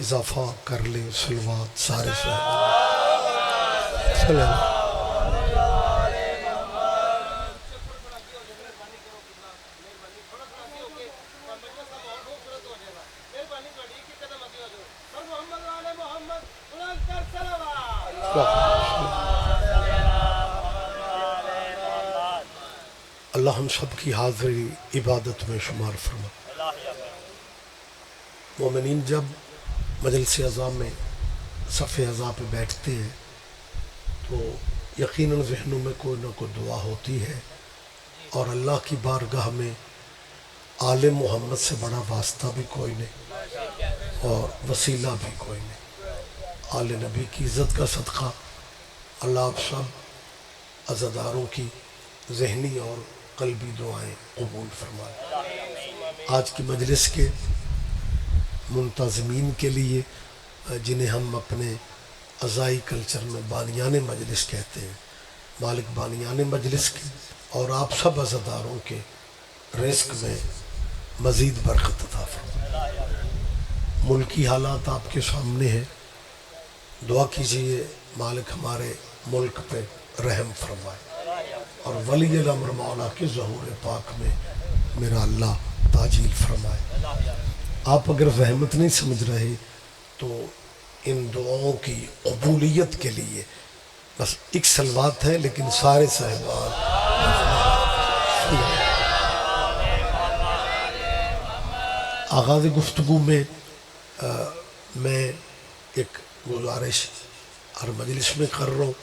اضافہ کر لیں صلوات سارے صحابہ صلی اللہ اللہ ہم سب کی حاضری عبادت میں شمار فرما۔ مومنین جب مجلس عزا میں صف عزا پہ بیٹھتے ہیں تو یقیناً ذہنوں میں کوئی نہ کوئی دعا ہوتی ہے، اور اللہ کی بارگاہ میں آل محمد سے بڑا واسطہ بھی کوئی نہیں اور وسیلہ بھی کوئی نہیں۔ آل نبی کی عزت کا صدقہ اللہ آپ سب عزاداروں کی ذہنی اور قلبی دعائیں قبول فرمائے۔ آج کی مجلس کے منتظمین کے لیے، جنہیں ہم اپنے عزائی کلچر میں بانیان مجلس کہتے ہیں، مالک بانیان مجلس کے اور آپ سب عزاداروں کے رزق میں مزید برکت عطا فرمائے۔ ملکی حالات آپ کے سامنے ہیں، دعا کیجئے مالک ہمارے ملک پہ رحم فرمائے، اور ولی الامر مولا کے ظہور پاک میں میرا اللہ تاجیل فرمائے۔ آپ اگر زحمت نہیں سمجھ رہے تو ان دعاؤں کی قبولیت کے لیے بس ایک صلوات ہے، لیکن سارے صاحبان آغاز گفتگو میں میں ایک گزارش ہر مجلس میں کر رہا ہوں۔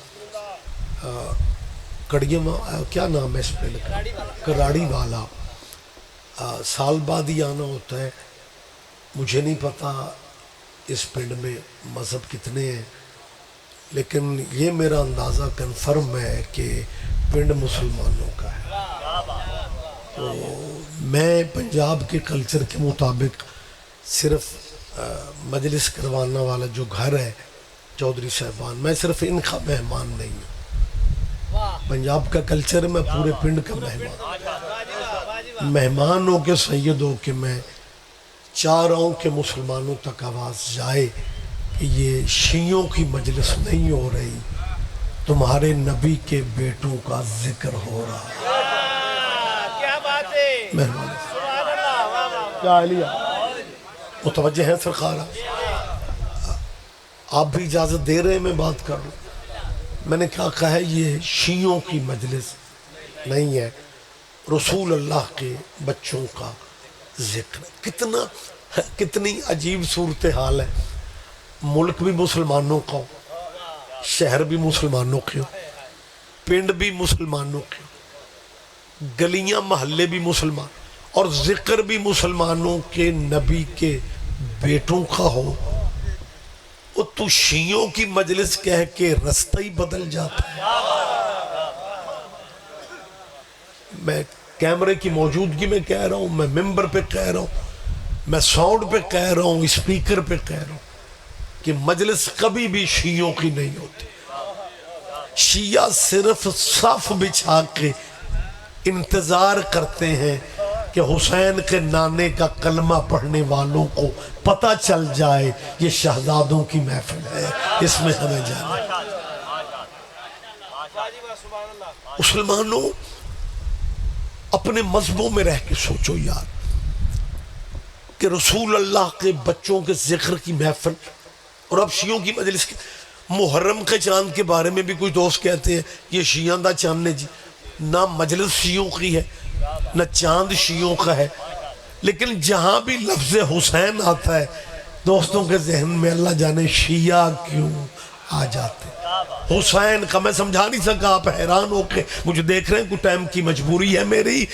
کڑیم کیا نام ہے اس پہ، کراڑی والا سال بعد ہی آنا ہوتا ہے۔ مجھے نہیں پتا اس پنڈ میں مذہب کتنے ہیں، لیکن یہ میرا اندازہ کنفرم ہے کہ پنڈ مسلمانوں کا ہے۔ تو میں پنجاب کے کلچر کے مطابق صرف مجلس کروانا والا جو گھر ہے چودھری صاحبان، میں صرف ان کا مہمان نہیں ہوں۔ پنجاب کا کلچر میں پورے پنڈ کا مہمان ہو کے سید ہو کے میں چاہ رہا ہوں کہ مسلمانوں تک آواز جائے کہ یہ شیعوں کی مجلس نہیں ہو رہی، تمہارے نبی کے بیٹوں کا ذکر ہو رہا ہے۔ کیا بات ہے، مہربانی سبحان اللہ، کیا علیہ متوجہ ہیں سرکار؟ آپ بھی اجازت دے رہے ہیں میں بات کر رہا ہوں؟ میں نے کیا کہا ہے، یہ شیعوں کی مجلس نہیں ہے، رسول اللہ کے بچوں کا ذکر۔ کتنی عجیب صورتحال ہے، ملک بھی مسلمانوں کا ہو، شہر بھی مسلمانوں کے ہو، پنڈ بھی مسلمانوں کے ہو، گلیاں محلے بھی مسلمان، اور ذکر بھی مسلمانوں کے نبی کے بیٹوں کا ہو، وہ تو شیعوں کی مجلس کہہ کے رستہ ہی بدل جاتا ہے۔ میں کیمرے کی موجودگی میں کہہ رہا ہوں، میں ممبر پہ کہہ رہا ہوں، میں ساؤنڈ پہ کہہ رہا ہوں، اسپیکر پہ کہہ رہا ہوں کہ مجلس کبھی بھی شیعوں کی نہیں ہوتی۔ شیعہ صرف صف بچھا کے انتظار کرتے ہیں کہ حسین کے نانے کا کلمہ پڑھنے والوں کو پتہ چل جائے یہ شہزادوں کی محفل ہے، اس میں ہمیں جانا ہے۔ مسلمانوں اپنے مذہبوں میں رہ کے سوچو یار کہ رسول اللہ کے بچوں کے ذکر کی محفل، اور اب شیعوں کی مجلس کی۔ محرم کے چاند کے بارے میں بھی کوئی دوست کہتے ہیں یہ شیعہ دا چاند ہے جی، نہ مجلس شیعوں کی ہے نہ چاند شیعوں کا ہے، لیکن جہاں بھی لفظ حسین آتا ہے دوستوں کے ذہن میں اللہ جانے شیعہ کیوں آ جاتے ہیں۔ حسین کا میں سمجھا نہیں سکا، آپ حیران ہو کے مجھے دیکھ رہے ہیں، کوئی ٹائم کی مجبوری ہے میری۔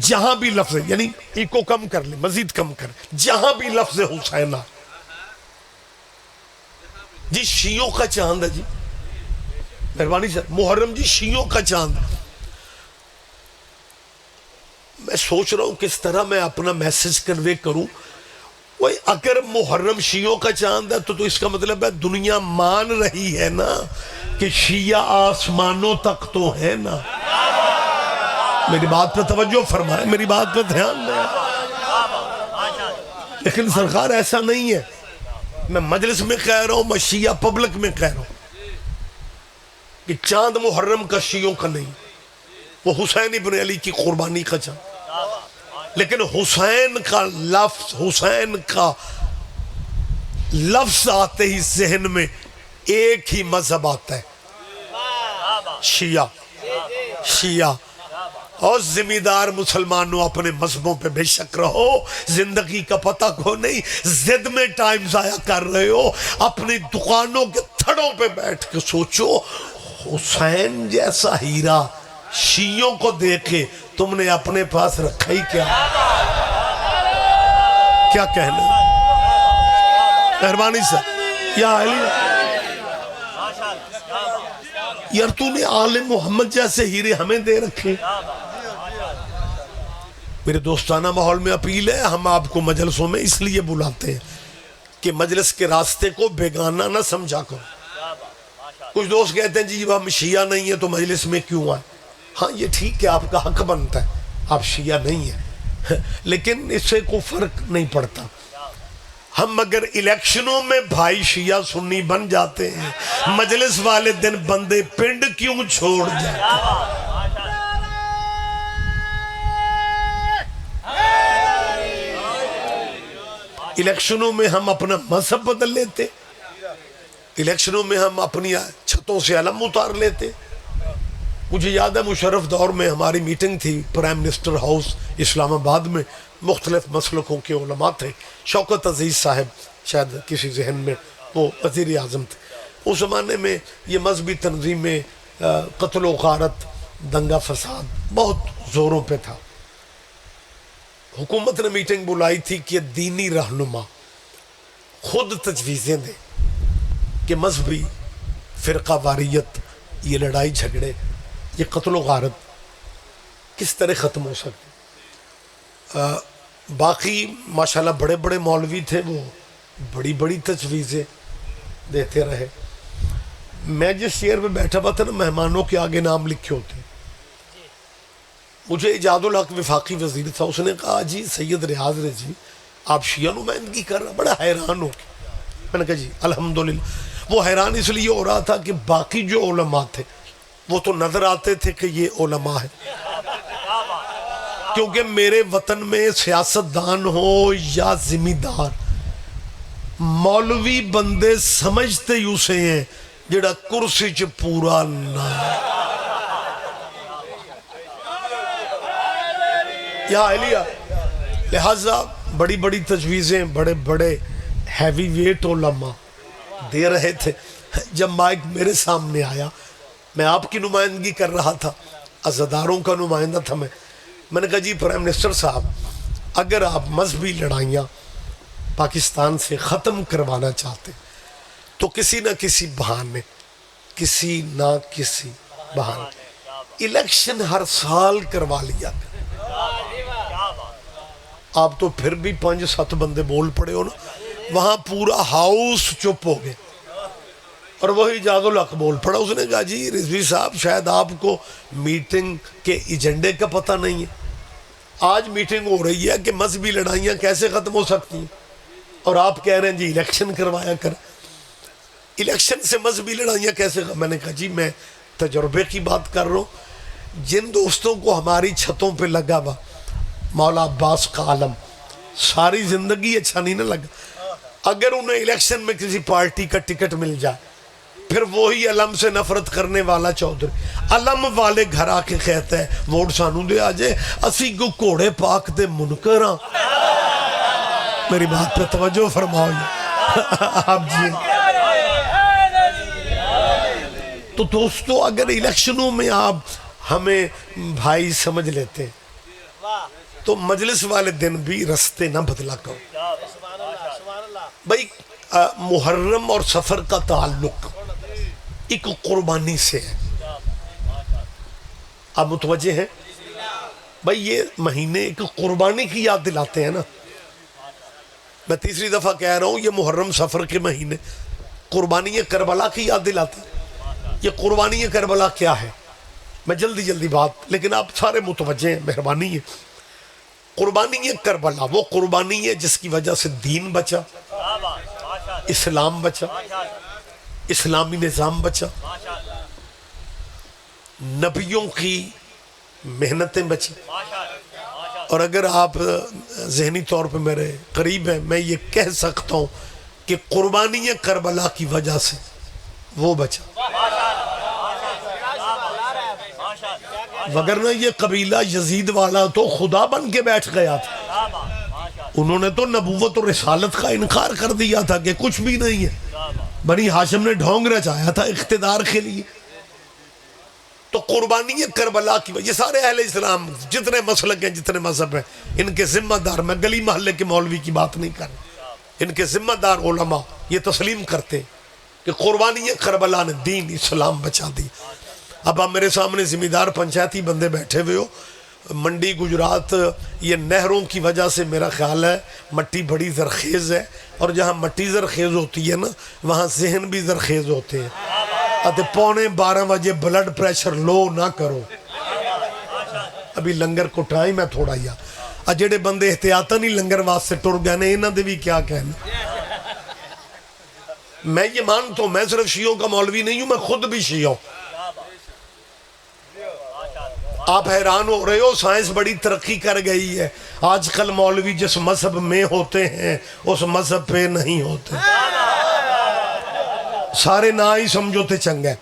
جہاں بھی لفظ، یعنی ایکو کم کر لیں، مزید کم کر، جہاں بھی لفظ حسین آ جی شیعوں کا چاند ہے جی، مہربانی سر، محرم جی شیعوں کا چاند ہے۔ میں سوچ رہا ہوں کس طرح میں اپنا میسج کنوے کروں۔ وہ اگر محرم شیعوں کا چاند ہے تو اس کا مطلب ہے دنیا مان رہی ہے نا کہ شیعہ آسمانوں تک تو ہے نا۔ میری بات پہ توجہ فرمائے، میری بات پہ دھیان دیں۔ لیکن سرکار ایسا نہیں ہے، میں مجلس میں کہہ رہا ہوں، میں شیعہ پبلک میں کہہ رہا ہوں کہ چاند محرم کا شیعوں کا نہیں، وہ حسین ابن علی کی قربانی کا چاند، لیکن حسین کا لفظ آتے ہی ذہن میں ایک ہی مذہب آتا ہے، شیعہ۔ اور ذمہ دار مسلمانوں اپنے مذہبوں پہ بے شک رہو، زندگی کا پتہ کو نہیں، زد میں ٹائم ضائع کر رہے ہو، اپنی دکانوں کے تھڑوں پہ بیٹھ کے سوچو حسین جیسا ہیرا شیعوں کو دیکھے تم نے اپنے پاس رکھا ہی کیا کہنا؟ مہربانی سے یا علی یار تو نے آل محمد جیسے ہیرے ہمیں دے رکھے۔ میرے دوستانہ ماحول میں اپیل ہے، ہم آپ کو مجلسوں میں اس لیے بلاتے ہیں کہ مجلس کے راستے کو بیگانہ نہ سمجھا کرو۔ کچھ دوست کہتے ہیں جی ہم شیعہ نہیں ہیں تو مجلس میں کیوں آئیں؟ ہاں یہ ٹھیک ہے، آپ کا حق بنتا ہے، آپ شیعہ نہیں ہیں، لیکن اس سے کوئی فرق نہیں پڑتا۔ ہم اگر الیکشنوں میں بھائی شیعہ سنی بن جاتے ہیں، مجلس والے دن بندے پنڈ کیوں چھوڑ جاتے ہیں؟ الیکشنوں میں ہم اپنا مذہب بدل لیتے، الیکشنوں میں ہم اپنی چھتوں سے علم اتار لیتے۔ مجھے یاد ہے مشرف دور میں ہماری میٹنگ تھی پرائم منسٹر ہاؤس اسلام آباد میں، مختلف مسلکوں کے علماء تھے، شوکت عزیز صاحب شاید کسی ذہن میں وہ وزیر اعظم تھے۔ اس زمانے میں یہ مذہبی تنظیمیں، قتل و غارت، دنگا فساد بہت زوروں پہ تھا۔ حکومت نے میٹنگ بلائی تھی کہ دینی رہنما خود تجویزیں دیں کہ مذہبی فرقہ واریت، یہ لڑائی جھگڑے، یہ قتل و غارت کس طرح ختم ہو سکتی۔ باقی ماشاءاللہ بڑے بڑے مولوی تھے، وہ بڑی بڑی تجویزیں دیتے رہے۔ میں جس چیئر پہ بیٹھا ہوا تھا نا، مہمانوں کے آگے نام لکھے ہوتے، مجھے ایجاد الحق وفاقی وزیر تھا، اس نے کہا جی سید ریاض رضی آپ شیعہ نمائندگی کر رہا، بڑا حیران ہو گیا۔ میں نے کہا جی الحمدللہ۔ وہ حیران اس لیے ہو رہا تھا کہ باقی جو علماء تھے وہ تو نظر آتے تھے کہ یہ علماء ہیں، کیونکہ میرے وطن میں سیاستدان ہو یا ذمہ دار، مولوی بندے سمجھتے ہی اسے ہیں جڑا کرسی چ پورا نہ یا علیہ۔ لہٰذا بڑی بڑی تجویزیں بڑے بڑے ہیوی ویٹ علماء دے رہے تھے۔ جب مائک میرے سامنے آیا، میں آپ کی نمائندگی کر رہا تھا، عزاداروں کا نمائندہ تھا میں نے کہا جی پرائم منسٹر صاحب، اگر آپ مذہبی لڑائیاں پاکستان سے ختم کروانا چاہتے تو کسی نہ کسی بہانے الیکشن ہر سال کروا لیا۔ آپ تو پھر بھی 5-7 بندے بول پڑے ہو نا، وہاں پورا ہاؤس چپ ہو گئے، اور وہی ایجاد الحق بول پڑا۔ اس نے کہا جی رضوی صاحب شاید آپ کو میٹنگ کے ایجنڈے کا پتہ نہیں ہے، آج میٹنگ ہو رہی ہے کہ مذہبی لڑائیاں کیسے ختم ہو سکتی ہیں، اور آپ کہہ رہے ہیں جی الیکشن کروایا کر، الیکشن سے مذہبی لڑائیاں کیسے؟ میں نے کہا جی میں تجربے کی بات کر رہا ہوں، جن دوستوں کو ہماری چھتوں پہ لگا ہوا مولا عباس کا عالم ساری زندگی اچھا نہیں نہ لگا، اگر انہیں الیکشن میں کسی پارٹی کا ٹکٹ مل جائے، پھر وہی علم سے نفرت کرنے والا چودھری علم والے گھر آ کے کہتا ہے ووٹ سانوں دے آجے، اسی کو گھوڑے پاک دے منکر ہاں۔ میری بات پہ توجہ فرماؤ آپ جی۔ تو دوستو اگر الیکشنوں میں آپ ہمیں بھائی سمجھ لیتے تو مجلس والے دن بھی رستے نہ بدلا کرو۔ بھائی محرم اور سفر کا تعلق ایک قربانی سے ہے، آپ متوجہ ہیں؟ بھائی یہ مہینے ایک قربانی کی یاد دلاتے ہیں نا۔ میں تیسری دفعہ کہہ رہا ہوں، یہ محرم سفر کے مہینے قربانی کربلا کی یاد دلاتے ہیں۔ یہ قربانی کربلا کیا ہے؟ میں جلدی بات، لیکن آپ سارے متوجہ ہیں، مہربانی ہے۔ قربانی کربلا وہ قربانی ہے جس کی وجہ سے دین بچا، اسلام بچا، اسلامی نظام بچا، نبیوں کی محنتیں بچی. اور اگر آپ ذہنی طور پہ میرے قریب ہیں، میں یہ کہہ سکتا ہوں کہ قربانی کربلا کی وجہ سے وہ بچا. وگرنہ یہ قبیلہ یزید والا تو خدا بن کے بیٹھ گیا تھا. انہوں نے تو نبوت اور رسالت کا انکار کر دیا تھا کہ کچھ بھی نہیں ہے. بنی ہاشم نے ڈھونگ رچایا تھا اقتدار کے لیے. تو قربانی کربلا کی وجہ، یہ سارے اہل اسلام جتنے مسلک ہیں، جتنے مذہب ہیں، ان کے ذمہ دار، میں گلی محلے کے مولوی کی بات نہیں کر رہا، ان کے ذمہ دار علماء یہ تسلیم کرتے ہیں کہ قربانی کربلا نے دین اسلام بچا دی. اب آپ میرے سامنے ذمہ دار پنچایتی بندے بیٹھے ہوئے ہو. منڈی گجرات یہ نہروں کی وجہ سے میرا خیال ہے مٹی بڑی زرخیز ہے، اور جہاں مٹی زرخیز ہوتی ہے نا وہاں ذہن بھی زرخیز ہوتے ہیں. تے 11:15 بجے بلڈ پریشر لو نہ کرو. ابھی لنگر کو ٹائم ہے تھوڑا یا جڑے بندے احتیاطا نہیں لنگر واسطے ٹر گئے نے، انہاں دے بھی کیا کہنا. میں یہ مانتا ہوں، میں صرف شیعوں کا مولوی نہیں ہوں، میں خود بھی شیعہ ہوں. آپ حیران ہو رہے ہو، سائنس بڑی ترقی کر گئی ہے. آج کل مولوی جس مذہب میں ہوتے ہیں اس مذہب پہ نہیں ہوتے. سارے نہ ہی سمجھو تے چنگا ہے.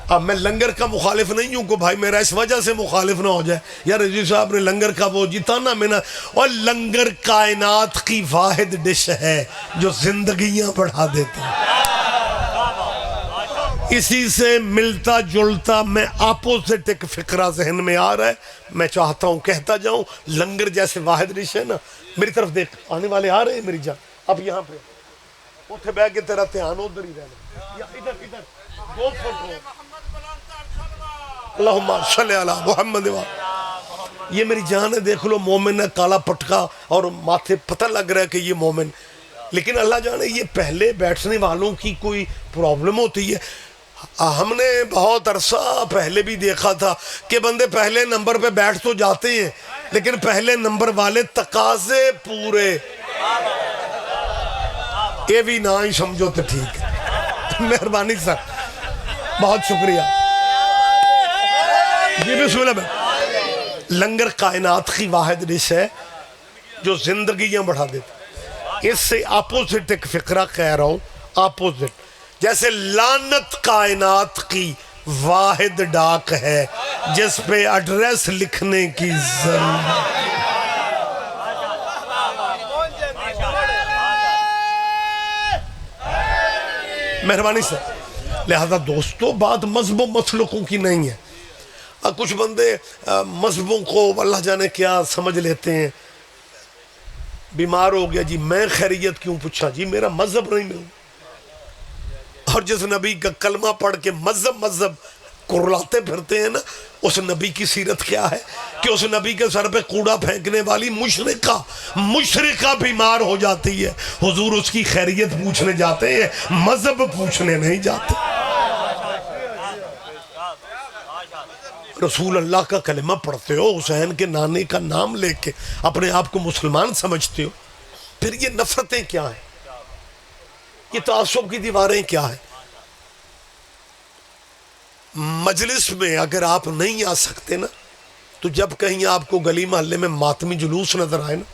اب میں لنگر کا مخالف نہیں ہوں کہ بھائی میرا اس وجہ سے مخالف نہ ہو جائے یار رضی صاحب نے لنگر کا وہ جتانا میں نا. اور لنگر کائنات کی واحد ڈش ہے جو زندگیاں بڑھا دیتی ہے. اسی سے ملتا جلتا میں اپوزٹ ایک فقرہ ذہن میں آ رہا ہے، میں چاہتا ہوں کہتا جاؤں. لنگر جیسے واحد ڈش ہے نا، میری طرف دیکھ، آنے والے آ رہے ہیں میری جان. اب یہاں پہ اٹھے بہ کے تیرا دھیان ادھر ہی رہنا، یا ادھر 2 فٹ ہو. اللہم صلی علی محمد. یہ میری جان ہے، دیکھ لو مومن ہے، کالا پٹکا اور ماتھے پتہ لگ رہا ہے کہ یہ مومن. لیکن اللہ جانے یہ پہلے بیٹھنے والوں کی کوئی پرابلم ہوتی ہے. ہم نے بہت عرصہ پہلے بھی دیکھا تھا کہ بندے پہلے نمبر پہ بیٹھ تو جاتے ہیں لیکن پہلے نمبر والے تقاضے پورے. یہ بھی نہ ہی سمجھو تو ٹھیک ہے. مہربانی سر، بہت شکریہ. جی بسم اللہ بھائی. لنگر کائنات کی واحد ڈش ہے جو زندگیاں بڑھا دیتی. اس سے اپوزٹ ایک فقرہ کہہ رہا ہوں، اپوزٹ. جیسے لعنت کائنات کی واحد ڈاک ہے جس پہ ایڈریس لکھنے کی ضرورت. مہربانی سے. لہذا دوستو بات مذہب و مسلکوں کی نہیں ہے. کچھ بندے مذہبوں کو اللہ جانے کیا سمجھ لیتے ہیں. بیمار ہو گیا جی، میں خیریت کیوں پوچھا جی، میرا مذہب نہیں ملوں. اور جس نبی کا کلمہ پڑھ کے مذہب کرلاتے پھرتے ہیں نا، اس نبی کی سیرت کیا ہے کہ اس نبی کے سر پہ کوڑا پھینکنے والی مشرکہ بیمار ہو جاتی ہے، حضور اس کی خیریت پوچھنے جاتے ہیں، مذہب پوچھنے نہیں جاتے. رسول اللہ کا کلمہ پڑھتے ہو، حسین کے نانے کا نام لے کے اپنے آپ کو مسلمان سمجھتے ہو، پھر یہ نفرتیں کیا ہیں، یہ تعصب کی دیواریں کیا ہیں. مجلس میں اگر آپ نہیں آ سکتے نا تو جب کہیں آپ کو گلی محلے میں ماتمی جلوس نظر آئے نا،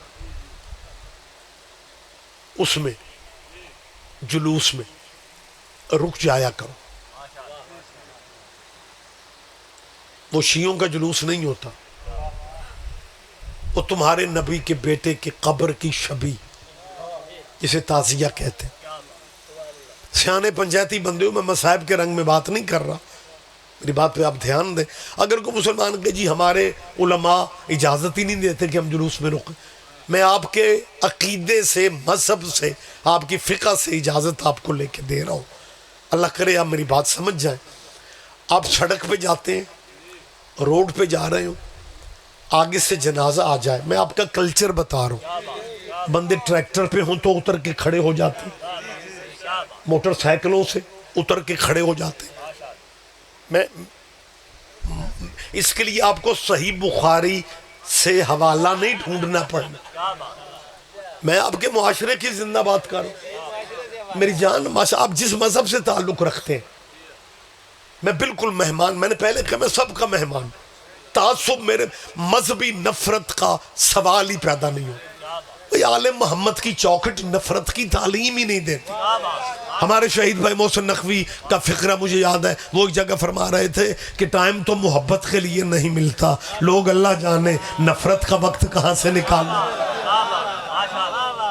اس میں جلوس میں رک جایا کرو. وہ شیعوں کا جلوس نہیں ہوتا، وہ تمہارے نبی کے بیٹے کی قبر کی شبی جسے تعزیہ کہتے ہیں. سیانے پنچایتی بندے ہو، میں مصائب کے رنگ میں بات نہیں کر رہا، میری بات پہ آپ دھیان دیں. اگر کوئی مسلمان کہ جی ہمارے علماء اجازت ہی نہیں دیتے کہ ہم جلوس میں رکیں، میں آپ کے عقیدے سے، مذہب سے، آپ کی فقہ سے اجازت آپ کو لے کے دے رہا ہوں. اللہ کرے آپ میری بات سمجھ جائیں. آپ سڑک پہ جاتے ہیں، روڈ پہ جا رہے ہو، آگے سے جنازہ آ جائے، میں آپ کا کلچر بتا رہا ہوں. بندے ٹریکٹر پہ ہوں تو اتر کے کھڑے ہو جاتے، موٹر سائیکلوں سے اتر کے کھڑے ہو جاتے. میں اس کے لیے آپ کو صحیح بخاری سے حوالہ نہیں ڈھونڈنا پڑنا. میں آپ کے معاشرے کی زندہ بات کر رہا ہوں میری جان. آپ جس مذہب سے تعلق رکھتے ہیں, میں بالکل مہمان, میں نے پہلے کہا میں سب کا مہمان. تعصب میرے مذہبی نفرت کا سوال ہی پیدا نہیں ہو. عالم محمد کی چوکھٹ نفرت کی تعلیم ہی نہیں دیتی. ہمارے شہید بھائی محسن نقوی کا فقرہ مجھے یاد ہے, وہ ایک جگہ فرما رہے تھے کہ ٹائم تو محبت کے لیے نہیں ملتا, لوگ اللہ جانے نفرت کا وقت کہاں سے نکالنا.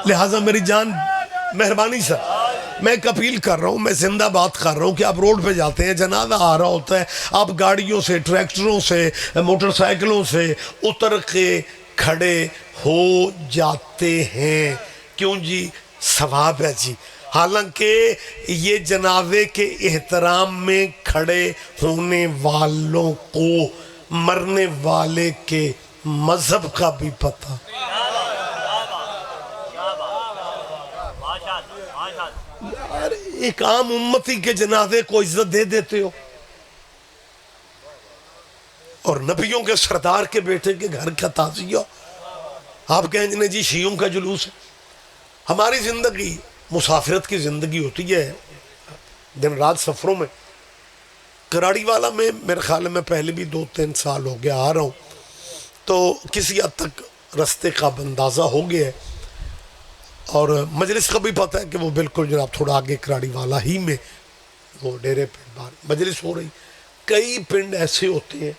لہٰذا میری جان مہربانی سے میں ایک اپیل کر رہا ہوں, میں زندہ بات کر رہا ہوں کہ آپ روڈ پہ جاتے ہیں, جنازہ آ رہا ہوتا ہے, آپ گاڑیوں سے, ٹریکٹروں سے, موٹر سائیکلوں سے اتر کے کھڑے ہو جاتے ہیں. کیوں جی؟ ثواب ہے جی. حالانکہ یہ جنازے کے احترام میں کھڑے ہونے والوں کو مرنے والے کے مذہب کا بھی پتہ. یار ایک عام امتی کے جنازے کو عزت دے دیتے ہو, اور نبیوں کے سردار کے بیٹے کے گھر کا تعزیہ آپ کہیں جی شیعوں کا جلوس ہے. ہماری زندگی مسافرت کی زندگی ہوتی ہے, دن رات سفروں میں. کراڑی والا میں میرے خیال میں پہلے بھی 2-3 سال ہو گیا آ رہا ہوں, تو کسی حد تک رستے کا اندازہ ہو گیا ہے, اور مجلس کا بھی پتہ ہے کہ وہ بالکل جناب تھوڑا آگے کراڑی والا ہی میں وہ ڈیرے پہ باہر مجلس ہو رہی. کئی پنڈ ایسے ہوتے ہیں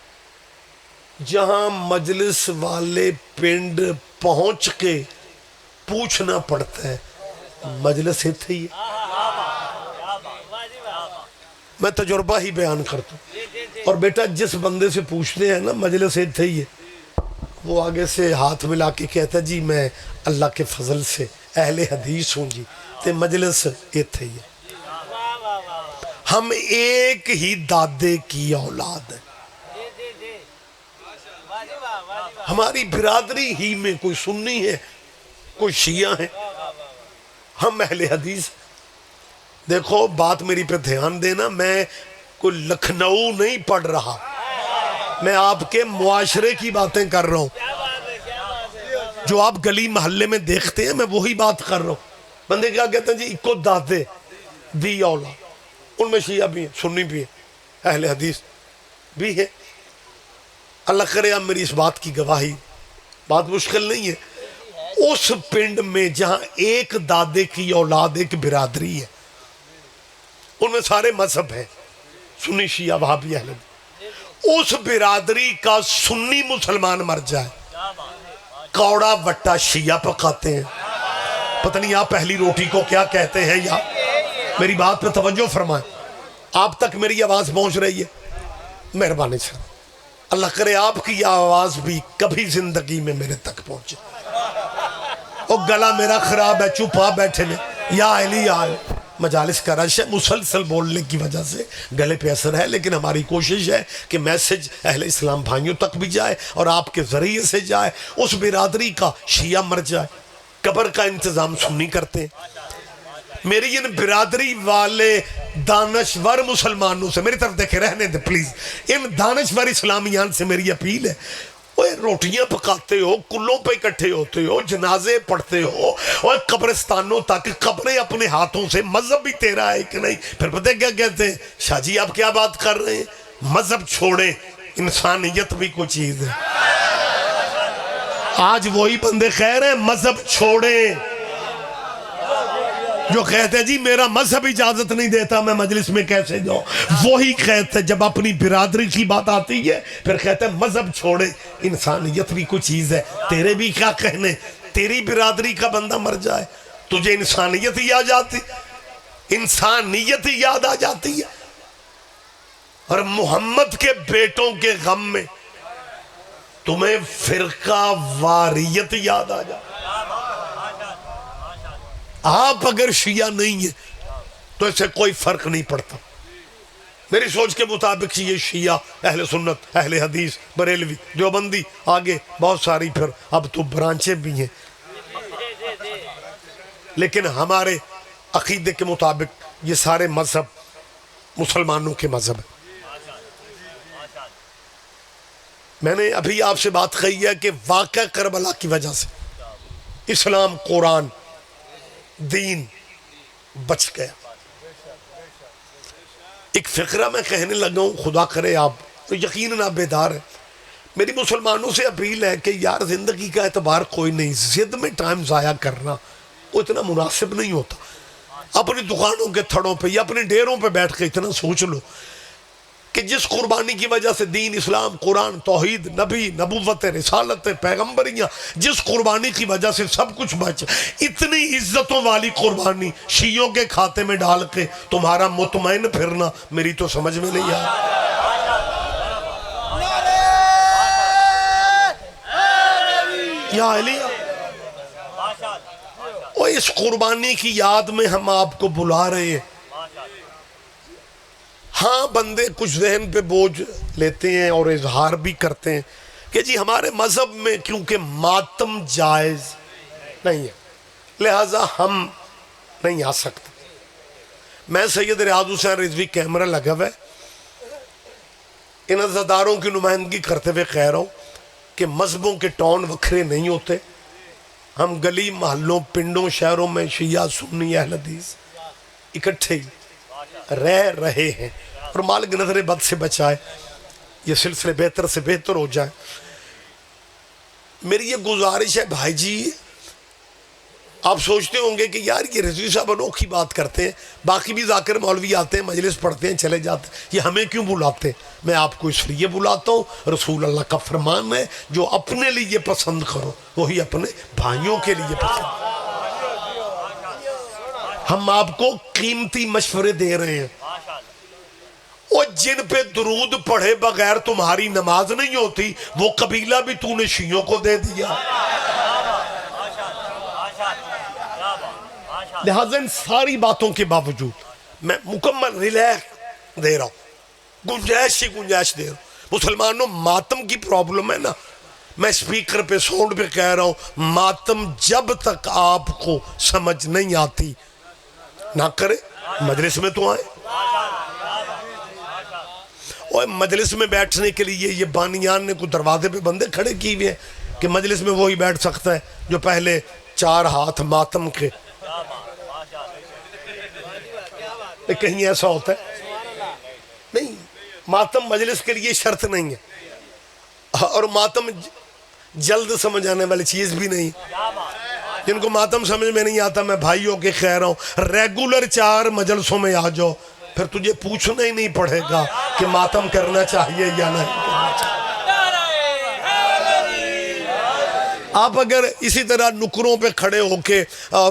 جہاں مجلس والے پنڈ پہنچ کے پوچھنا پڑتا ہے مجلس اتھے ہی ہے. میں تجربہ ہی بیان کرتا ہوں. اور بیٹا جس بندے سے پوچھتے ہیں نا مجلس اتھے ہی ہے, وہ آگے سے ہاتھ ملا کے کہتا ہے جی میں اللہ کے فضل سے اہل حدیث ہوں جی, تے مجلس اتھے ہی ہے. ہم ایک ہی دادے کی اولاد ہیں, ہماری برادری ہی میں کوئی سنی ہے, کوئی شیعہ ہیں, ہم اہل حدیث. دیکھو بات میری پہ دھیان دینا, میں کوئی لکھنؤ نہیں پڑھ رہا, میں آپ کے معاشرے کی باتیں کر رہا ہوں. جو آپ گلی محلے میں دیکھتے ہیں میں وہی بات کر رہا ہوں. بندے کیا کہتے ہیں جی اکو دادے دی اولاد, ان میں شیعہ بھی ہیں, سنی بھی ہیں, اہل حدیث بھی ہے. اللہ کرے آپ میری اس بات کی گواہی, بات مشکل نہیں ہے. اس پنڈ میں جہاں ایک دادے کی اولاد ایک برادری ہے, ان میں سارے مذہب ہیں, سنی شیعہ وہابی اہل حدیث. اس برادری کا سنی مسلمان مر جائے, کوڑا وٹا شیعہ پکاتے ہیں. پتہ نہیں آپ پہلی روٹی کو کیا کہتے ہیں, یا میری بات پہ توجہ فرمائیں. آپ تک میری آواز پہنچ رہی ہے؟ مہربانی سے اللہ کرے آپ کی آواز بھی کبھی زندگی میں میرے تک پہنچے. او گلا میرا خراب ہے, چپا بیٹھے لے یا علی یا علی. مجالس کا رش ہے, مسلسل بولنے کی وجہ سے گلے پہ اثر ہے, لیکن ہماری کوشش ہے کہ میسج اہل اسلام بھائیوں تک بھی جائے اور آپ کے ذریعے سے جائے. اس برادری کا شیعہ مر جائے, قبر کا انتظام سنی کرتے ہیں. میری ان برادری والے دانشور مسلمانوں سے, میری طرف دیکھے رہنے دے پلیز, ان دانشور اسلامیان سے میری اپیل ہے, روٹیاں پکاتے ہو, کلوں پہ اکٹھے ہوتے ہو, جنازے پڑھتے ہو, اور قبرستانوں تک قبریں اپنے ہاتھوں سے, مذہب بھی تیرا ہے کہ نہیں. پھر پتہ کیا کہتے ہیں, شاہ جی آپ کیا بات کر رہے ہیں, مذہب چھوڑیں, انسانیت بھی کوئی چیز ہے. آج وہی بندے کہہ رہے ہیں مذہب چھوڑیں, جو کہتے ہیں جی میرا مذہب اجازت نہیں دیتا میں مجلس میں کیسے جاؤں. وہی کہتے ہیں جب اپنی برادری کی بات آتی ہے پھر کہتے ہیں مذہب چھوڑے, انسانیت بھی کوئی چیز ہے. تیرے بھی کیا کہنے, تیری برادری کا بندہ مر جائے تجھے انسانیت ہی آ جاتی, انسانیت ہی یاد آ جاتی ہے. اور محمد کے بیٹوں کے غم میں تمہیں فرقہ واریت یاد آ جاتی. آپ اگر شیعہ نہیں ہیں تو اسے کوئی فرق نہیں پڑتا. میری سوچ کے مطابق یہ شیعہ, اہل سنت, اہل حدیث, بریلوی, دیوبندی, آگے بہت ساری پھر اب تو برانچیں بھی ہیں, لیکن ہمارے عقیدے کے مطابق یہ سارے مذہب مسلمانوں کے مذہب ہیں. میں نے ابھی آپ سے بات کہی ہے کہ واقعہ کربلا کی وجہ سے اسلام قرآن دین بچ گیا. ایک فقرہ میں کہنے لگا ہوں، خدا کرے آپ تو یقیناً آپ بیدار ہیں. میری مسلمانوں سے اپیل ہے کہ یار زندگی کا اعتبار کوئی نہیں، ضد میں ٹائم ضائع کرنا وہ اتنا مناسب نہیں ہوتا. اپنی دکانوں کے تھڑوں پہ یا اپنے ڈیروں پہ بیٹھ کے اتنا سوچ لو کہ جس قربانی کی وجہ سے دین، اسلام، قرآن، توحید، نبی، نبوت، رسالت، پیغمبریاں، جس قربانی کی وجہ سے سب کچھ بچ، اتنی عزتوں والی قربانی شیعوں کے کھاتے میں ڈال کے تمہارا مطمئن پھرنا میری تو سمجھ میں نہیں آیا. یا علیہ، اور اس قربانی کی یاد میں ہم آپ کو بلا رہے ہیں. ہاں بندے کچھ ذہن پہ بوجھ لیتے ہیں اور اظہار بھی کرتے ہیں کہ جی ہمارے مذہب میں کیونکہ ماتم جائز نہیں ہے لہٰذا ہم نہیں آ سکتے. میں سید ریاض حسین رضوی کیمرہ لگا ہوا ہے، ان عزاداروں کی نمائندگی کرتے ہوئے کہہ رہا ہوں کہ مذہبوں کے ٹون وکھرے نہیں ہوتے. ہم گلی محلوں پنڈوں شہروں میں شیعہ سنی اہل حدیث اکٹھے ہی رہ رہے ہیں، اور مالک نظر بد سے بچائے، یہ سلسلے بہتر سے بہتر ہو جائے. میری یہ گزارش ہے بھائی جی، آپ سوچتے ہوں گے کہ یار یہ رضوی صاحب انوکھی بات کرتے ہیں، باقی بھی ذاکر مولوی آتے ہیں مجلس پڑھتے ہیں چلے جاتے ہیں، یہ ہمیں کیوں بلاتے ہیں؟ میں آپ کو اس لیے بلاتا ہوں، رسول اللہ کا فرمان ہے جو اپنے لیے پسند کرو وہی اپنے بھائیوں کے لیے پسند. ہم آپ کو قیمتی مشورے دے رہے ہیں. اور جن پہ درود پڑھے بغیر تمہاری نماز نہیں ہوتی وہ قبیلہ بھی تو نے شیعوں کو دے دیا. لہذا ان ساری باتوں کے باوجود میں مکمل ریلیکس دے رہا ہوں، گنجائش دے رہا ہوں. مسلمانوں ماتم کی پرابلم ہے نا، میں سپیکر پہ ساؤنڈ پہ کہہ رہا ہوں ماتم جب تک آپ کو سمجھ نہیں آتی نہ کرے. مجلس میں تو آئے، اور مجلس میں بیٹھنے کے لیے یہ بانیان نے کوئی دروازے پہ بندے کھڑے کیے ہوئے ہیں کہ مجلس میں وہی بیٹھ سکتا ہے جو پہلے 4 ہاتھ ماتم کے. کہیں ایسا ہوتا ہے نہیں. ماتم مجلس کے لیے شرط نہیں ہے، اور ماتم جلد سمجھ آنے والی چیز بھی نہیں. جن کو ماتم سمجھ میں نہیں آتا میں بھائیوں کے کہہ رہا ہوں ریگولر 4 مجلسوں میں آ جاؤ، پھر تجھے پوچھنا ہی نہیں پڑے گا کہ ماتم کرنا چاہیے یا نہیں کرنا چاہیے. آپ اگر اسی طرح نکروں پہ کھڑے ہو کے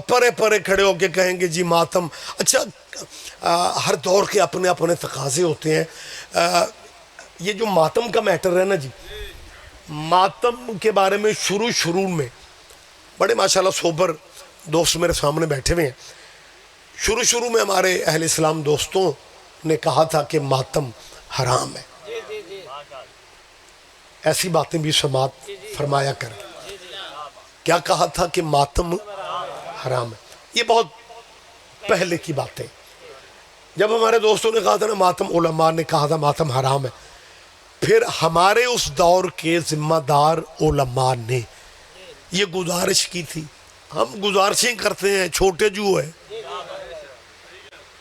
پرے کھڑے ہو کے کہیں گے جی ماتم، اچھا ہر دور کے اپنے اپنے تقاضے ہوتے ہیں. یہ جو ماتم کا میٹر ہے نا جی، ماتم کے بارے میں شروع میں بڑے ماشاءاللہ سوبر دوست میرے سامنے بیٹھے ہوئے ہیں. شروع میں ہمارے اہل اسلام دوستوں نے کہا تھا کہ ماتم حرام ہے. ایسی باتیں بھی سماعت فرمایا کر. کیا کہا تھا کہ ماتم حرام ہے؟ یہ بہت پہلے کی باتیں. جب ہمارے دوستوں نے کہا تھا نا ماتم، علماء نے کہا تھا ماتم حرام ہے، پھر ہمارے اس دور کے ذمہ دار علماء نے یہ گزارش کی تھی. ہم گزارشیں کرتے ہیں، چھوٹے جو ہے،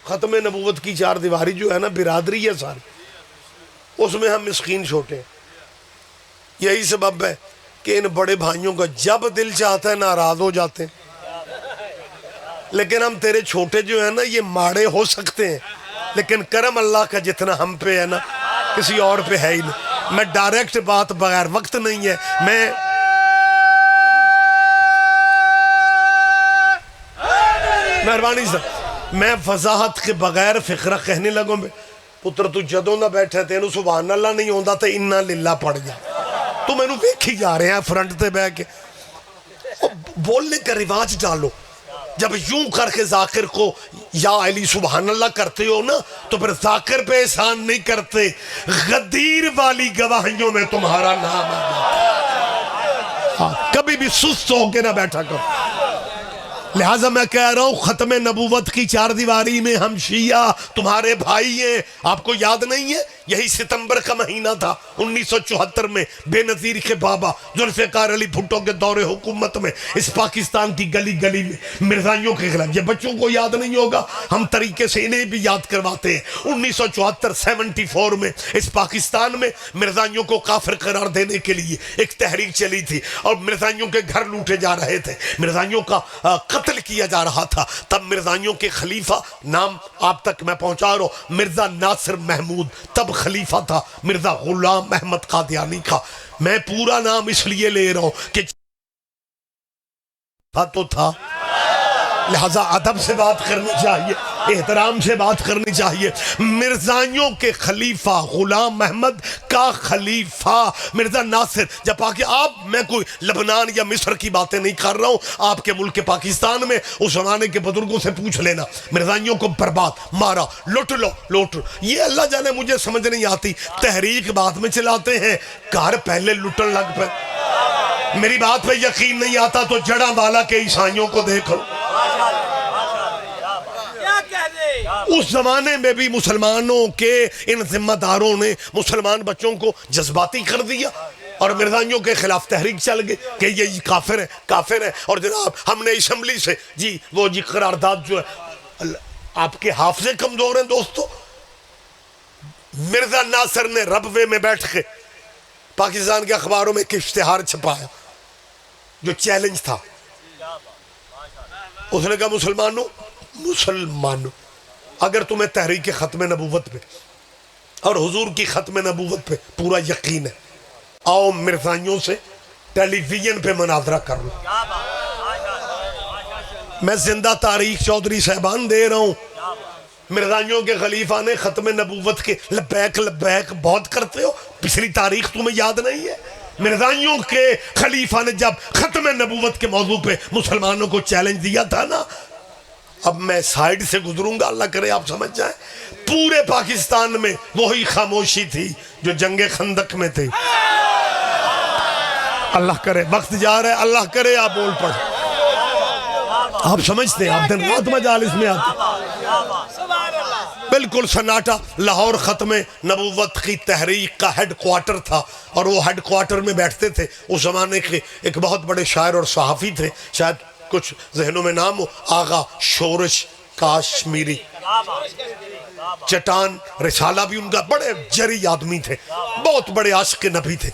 ختم نبوت کی 4 دیواری جو ہے نا برادری ہے ساری، اس میں ہم مسکین چھوٹے ہیں. یہی سبب ہے کہ ان بڑے بھائیوں کا جب دل چاہتا ہے ناراض ہو جاتے ہیں. لیکن ہم تیرے چھوٹے جو ہیں نا یہ ماڑے ہو سکتے ہیں، لیکن کرم اللہ کا جتنا ہم پہ ہے نا کسی اور پہ ہے ہی نہیں. میں ڈائریکٹ بات بغیر وقت نہیں ہے، میں مہربانی سے میں وضاحت کے بغیر فقرہ کہنے لگوں. پتر تو جدوں نہ بیٹھے تینوں سبحان اللہ نہیں ہوندہ تو انا للہ پڑھ جا. تو میں نے دیکھی جا رہے ہیں فرنٹ تے بے کے بولنے کا رواج ڈالو. جب یوں کر کے ذاکر کو یا علی سبحان اللہ کرتے ہو نا تو پھر ذاکر پہ احسان نہیں کرتے، غدیر والی گواہیوں میں تمہارا نام ہے. کبھی بھی سست ہو کے نہ بیٹھا کرو. لہٰذا میں کہہ رہا ہوں ختم نبوت کی 4 دیواری میں ہم شیعہ تمہارے بھائی ہیں. آپ کو یاد نہیں ہے یہی ستمبر کا مہینہ تھا 1974 میں بے نظیر کے بابا ذوالفقار علی بھٹو کے دور حکومت میں اس پاکستان کی گلی گلی میں مرزائیوں کے خلاف، یہ بچوں کو یاد نہیں ہوگا، ہم طریقے سے انہیں بھی یاد کرواتے ہیں، 1974 میں اس پاکستان میں مرزائیوں کو کافر قرار دینے کے لیے ایک تحریک چلی تھی اور مرزائیوں کے گھر لوٹے جا رہے تھے، مرزائیوں کا قتل کیا جا رہا تھا۔ تب مرزائیوں کے خلیفہ، نام آپ تک میں پہنچا رہا ہوں، مرزا ناصر محمود تب خلیفہ تھا، مرزا غلام احمد قادیانی کا۔ میں پورا نام اس لیے لے رہا ہوں کہ تو تھا، لہذا ادب سے بات کرنی چاہیے، احترام سے بات کرنی چاہیے۔ مرزائیوں کے خلیفہ غلام احمد کا خلیفہ مرزا ناصر، جب آپ، میں کوئی لبنان یا مصر کی باتیں نہیں کر رہا ہوں، آپ کے ملک پاکستان میں اس زمانے کے بزرگوں سے پوچھ لینا، مرزائیوں کو برباد، مارا، لوٹ لو، یہ اللہ جانے مجھے سمجھ نہیں آتی، تحریک بعد میں چلاتے ہیں، گھر پہلے لٹن لگ پہ۔ میری بات پہ یقین نہیں آتا تو جڑاں والا کے عیسائیوں کو دیکھو، اس زمانے میں بھی مسلمانوں کے ان ذمہ داروں نے مسلمان بچوں کو جذباتی کر دیا اور مرزائیوں کے خلاف تحریک چل گئی کہ یہ کافر ہے، اور جناب ہم نے اسمبلی سے وہ قرارداد جو ہے، آپ کے حافظے کمزور ہیں دوستو، مرزا ناصر نے ربوے میں بیٹھ کے پاکستان کے اخباروں میں ایک اشتہار چھپایا جو چیلنج تھا، اس نے کہا مسلمانوں اگر تمہیں تحریک ختم نبوت پہ اور حضور کی ختم نبوت پہ پورا یقین ہے، آؤ مرزائیوں سے ٹیلی ویژن پہ مناظرہ کر لو۔ میں زندہ تاریخ چودھری صاحبان دے رہا ہوں، مرزائیوں کے خلیفہ نے ختم نبوت کے لبیک بہت کرتے ہو، پچھلی تاریخ تمہیں یاد نہیں ہے؟ مرزائیوں کے خلیفہ نے جب ختم نبوت کے موضوع پہ مسلمانوں کو چیلنج دیا تھا نا، اب میں سائیڈ سے گزروں گا، اللہ کرے آپ سمجھ جائیں، پورے پاکستان میں وہی خاموشی تھی جو جنگ خندق میں تھی۔ اللہ کرے، وقت جا رہا ہے، اللہ کرے آپ بول پڑھ، آپ سمجھتے ہیں، آپ دن رات مجالس میں آتے، بالکل سناٹا۔ لاہور ختم نبوت کی تحریک کا ہیڈ کوارٹر تھا اور وہ ہیڈ کوارٹر میں بیٹھتے تھے اس زمانے کے ایک بہت بڑے شاعر اور صحافی تھے، شاید کچھ ذہنوں میں نام ہو، آغا شورش کاشمیری، چٹان رسالہ بھی ان کا، بڑے جری آدمی تھے، بہت بڑے عاشق نبی تھے۔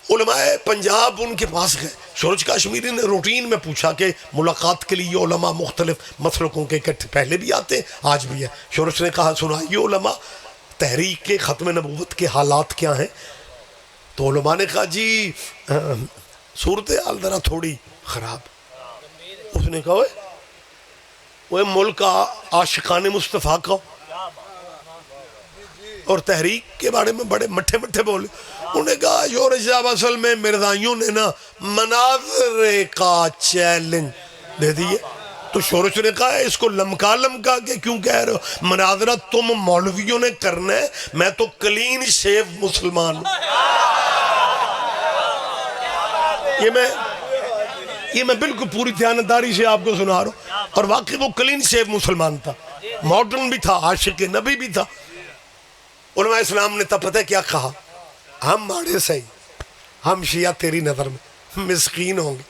علماء پنجاب ان کے پاس گئے، شورش کاشمیری نے روٹین میں پوچھا کہ ملاقات کے لیے علماء مختلف مسلکوں کے اکٹھے پہلے بھی آتے ہیں، آج بھی ہے۔ شورش نے کہا سنائیے علماء، تحریک کے ختم نبوت کے حالات کیا ہیں؟ تو علماء نے کہا جی صورتحال ذرا تھوڑی خراب۔ اس نے کہا وہ ملک عاشقان مصطفیٰ کا اور تحریک کے بارے میں بڑے مٹھے بولے۔ انہوں نے کہا شورش صاحب اصل میں مرزائیوں نے نا مناظرے کا چیلنج دے دیے، تو شورش نے کہا اس کو لمکا کے کیوں کہہ رہے ہو؟ مناظرہ تم مولویوں نے کرنا ہے، میں تو کلین شیو مسلمان ہوں۔ یہ میں بالکل پوری دیانتداری سے آپ کو سنا رہا ہوں، اور واقعی وہ کلین شیو مسلمان تھا، ماڈرن بھی تھا، عاشق نبی بھی تھا۔ علماء اسلام نے تب پتہ کیا کہا؟ ہم ماڑے صحیح، ہم شیعہ تیری نظر میں مسکین ہوں گے،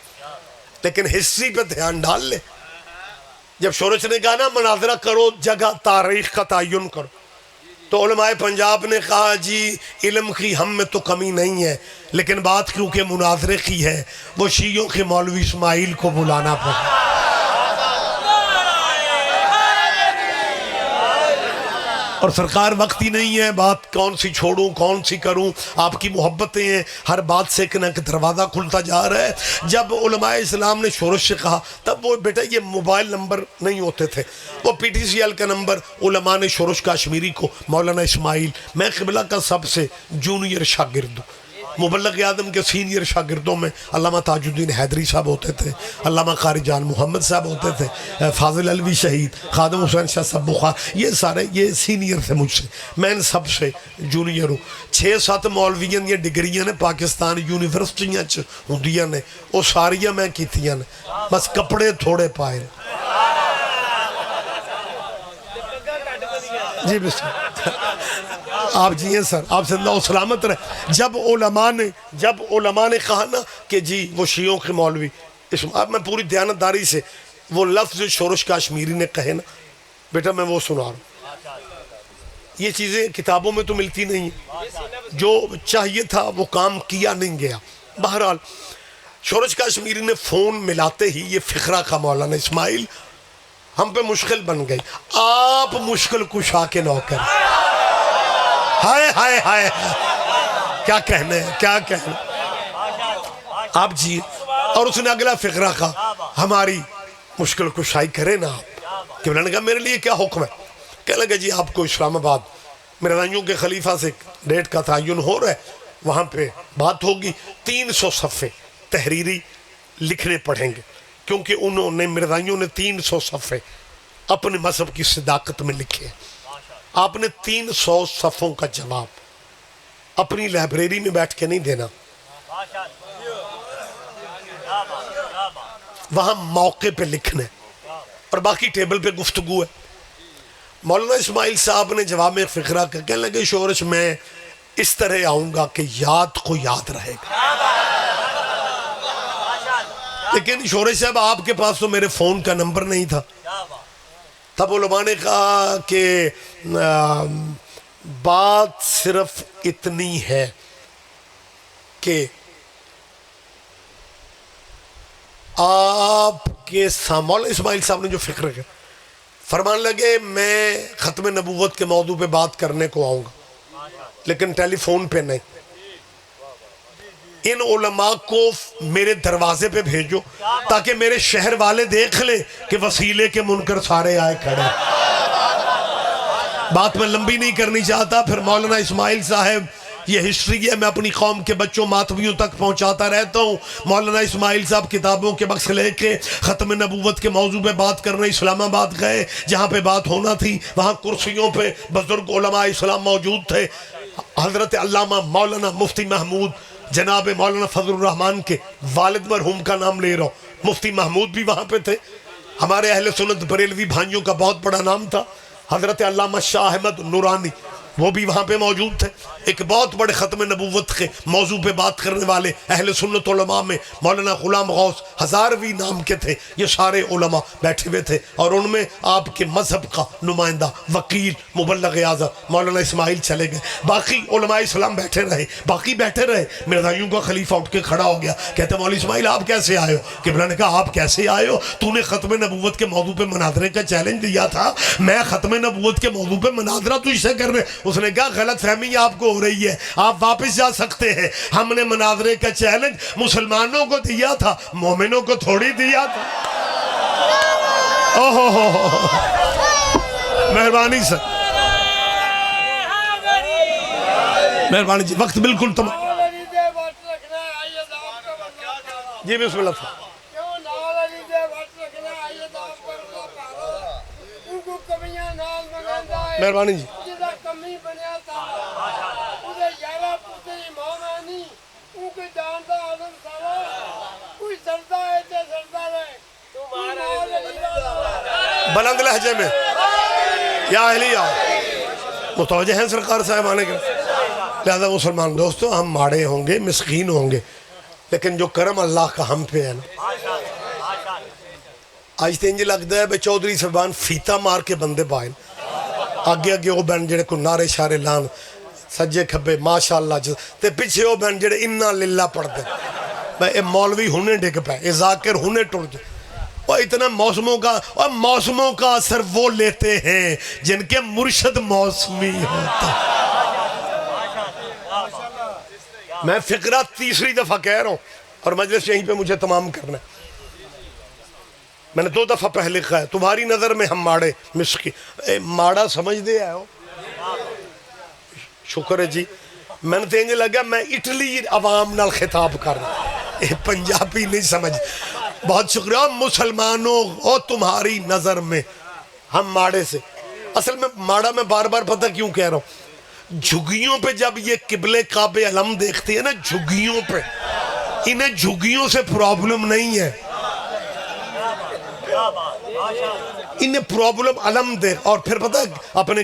لیکن ہسٹری پہ دھیان ڈال لے۔ جب شورش نے کہا نا مناظرہ کرو، جگہ تاریخ کا تعین کرو، تو علماء پنجاب نے کہا جی علم کی ہم میں تو کمی نہیں ہے، لیکن بات کیونکہ مناظرے کی ہے، وہ شیعوں کے مولوی اسماعیل کو بلانا پڑا۔ اور سرکار وقت ہی نہیں ہے، بات کون سی چھوڑوں کون سی کروں، آپ کی محبتیں ہیں، ہر بات سے ایک نہ ایک دروازہ کھلتا جا رہا ہے۔ جب علماء اسلام نے شورش سے کہا، تب وہ بیٹا یہ موبائل نمبر نہیں ہوتے تھے، وہ پی ٹی سی ایل کا نمبر، علماء نے شورش کاشمیری کو، مولانا اسماعیل، میں قبلہ کا سب سے جونیئر شاگرد ہوں، مبلغ اعظم کے سینئر شاگردوں میں علامہ تاج الدین حیدری صاحب ہوتے تھے، علامہ قاری جان محمد صاحب ہوتے تھے، فاضل علوی شہید، خادم حسین شاہ صاحب بخار، یہ سارے یہ سینئر تھے مجھ سے، میں ان سب سے جونیئر ہوں۔ 6-7 مولویاں یا ڈگریاں نے پاکستان یونیورسٹیاں ہوندیاں نے، وہ ساریاں میں کیتیاں نے، بس کپڑے تھوڑے پائے۔ جی بسم اللہ۔ آپ جی ہیں سر، آپ زندہ و سلامت رہے. جب علماء نے کہا نا کہ جی وہ شیعوں کے مولوی، اب میں پوری دیانتداری سے وہ لفظ شورش کاشمیری نے کہے نا بیٹا میں وہ سنا رہا ہوں. یہ چیزیں کتابوں میں تو ملتی نہیں ہیں، جو چاہیے تھا وہ کام کیا نہیں گیا. بہرحال شورش کاشمیری نے فون ملاتے ہی یہ فقرہ کا مولانا اسماعیل ہم پہ مشکل بن گئی، آپ مشکل کشا کے نوکر. ہائے ہائے ہائے کیا کہنے ہیں، کیا کہنے آپ جی. اور اس نے اگلا فقرہ کہا ہماری مشکل کشائی کرے نا آپ. کہ میں نے کہا میرے لیے کیا حکم ہے؟ کہنے لگا جی آپ کو اسلام آباد مرزائیوں کے خلیفہ سے ڈیٹ کا تعین ہو رہا ہے، وہاں پہ بات ہوگی. 300 صفحے تحریری لکھنے پڑھیں گے، کیونکہ انہوں نے مرزائیوں نے 300 صفحے اپنے مذہب کی صداقت میں لکھے ہیں. آپ نے 300 صفحوں کا جواب اپنی لائبریری میں بیٹھ کے نہیں دینا، وہاں موقع پہ لکھنا ہے اور باقی ٹیبل پہ گفتگو ہے. مولانا اسماعیل صاحب نے جواب میں فقرہ کہنے لگے شورش میں اس طرح آؤں گا کہ یاد کو یاد رہے گا. لیکن شورش صاحب آپ کے پاس تو میرے فون کا نمبر نہیں تھا. تب علماء نے کہا کہ بات صرف اتنی ہے کہ آپ کے مولانا اسماعیل صاحب نے جو فکر کیا فرمان لگے میں ختم نبوت کے موضوع پہ بات کرنے کو آؤں گا لیکن ٹیلی فون پہ نہیں. ان علماء کو میرے دروازے پہ بھیجو تاکہ میرے شہر والے دیکھ لیں کہ وسیلے کے منکر سارے آئے کھڑے. بات میں لمبی نہیں کرنی چاہتا. پھر مولانا اسماعیل صاحب یہ ہسٹری ہے، میں اپنی قوم کے بچوں ماتویوں تک پہنچاتا رہتا ہوں. مولانا اسماعیل صاحب کتابوں کے بکس لے کے ختم نبوت کے موضوع پہ بات کرنے اسلام آباد گئے. جہاں پہ بات ہونا تھی وہاں کرسیوں پہ بزرگ علماء اسلام موجود تھے. حضرت علامہ مولانا مفتی محمود جناب مولانا فضل الرحمان کے والد مرحوم کا نام لے رہا ہوں، مفتی محمود بھی وہاں پہ تھے. ہمارے اہل سنت بریلوی بھائیوں کا بہت بڑا نام تھا حضرت علامہ شاہ احمد نورانی، وہ بھی وہاں پہ موجود تھے. ایک بہت بڑے ختم نبوت کے موضوع پہ بات کرنے والے اہل سنت علماء میں مولانا غلام غوث ہزاروی نام کے تھے. یہ سارے علماء بیٹھے ہوئے تھے اور ان میں آپ کے مذہب کا نمائندہ وکیل مبلغ اعظم مولانا اسماعیل چلے گئے. باقی علماء اسلام بیٹھے رہے. مرزائیوں کا خلیفہ اٹھ کے کھڑا ہو گیا، کہتے مولانا اسماعیل آپ کیسے آئے ہو؟ قبلہ نے کہا آپ کیسے آئے ہو؟ تو نے ختم نبوت کے موضوع پہ مناظرے کا چیلنج دیا تھا، میں ختم نبوت کے موضوع پہ مناظرہ تجھ سے کر رہے. اس نے کہا غلط فہمی آپ کو ہو رہی ہے، آپ واپس جا سکتے ہیں. ہم نے مناظرے کا چیلنج مسلمانوں کو دیا تھا، مومنوں کو تھوڑی دیا تھا. مہربانی سر، مہربانی جی. وقت بالکل تمام جی بسم اللہ تھا. مہربانی جی. بلند لہجے میں یا اہلیہ متوجہ ہیں سرکار صاحب آنے کے. لہذا مسلمان دوستو ہم ماڑے ہوں گے، مسکین ہوں گے، لیکن جو کرم اللہ کا ہم پہ ہے نا، آج تینجے لگتا ہے بے چودری صاحبان فیتا مار کے بندے پائیں آگے وہ بین جڑے کو نعرے شارے لان سجے کھبے ماشاءاللہ تے پیچھے وہ بین جڑے انا للہ پڑھ دے. اے مولوی ہونے ڈگ پہ، اے ذاکر ہونے ٹوڑ دے. اور اتنا موسموں کا اثر وہ لیتے ہیں جن کے مرشد موسمی ہوتا. میں فقرہ تیسری دفعہ کہہ رہا ہوں اور مجلس یہیں پہ مجھے تمام کرنا ہے. میں نے 2 دفعہ پہلے کہا ہے تمہاری نظر میں ہم ماڑے مسکی ماڑا سمجھ دے آئے ہو. شکر ہے جی. میں نے تینجے لگا میں اٹلی عوام نال خطاب کر رہا، پنجابی نہیں سمجھ. بہت شکریہ مسلمانوں، اور تمہاری نظر میں ہم ماڑے سے. اصل میں ماڑا میں بار بار پتہ کیوں کہہ رہا ہوں، جھگیوں پہ جب یہ قبلے کعبے علم دیکھتے ہیں نا، جھگیوں پہ، انہیں جھگیوں سے پرابلم نہیں ہے، انہیں پرابلم علم دیکھ. اور پھر پتہ اپنے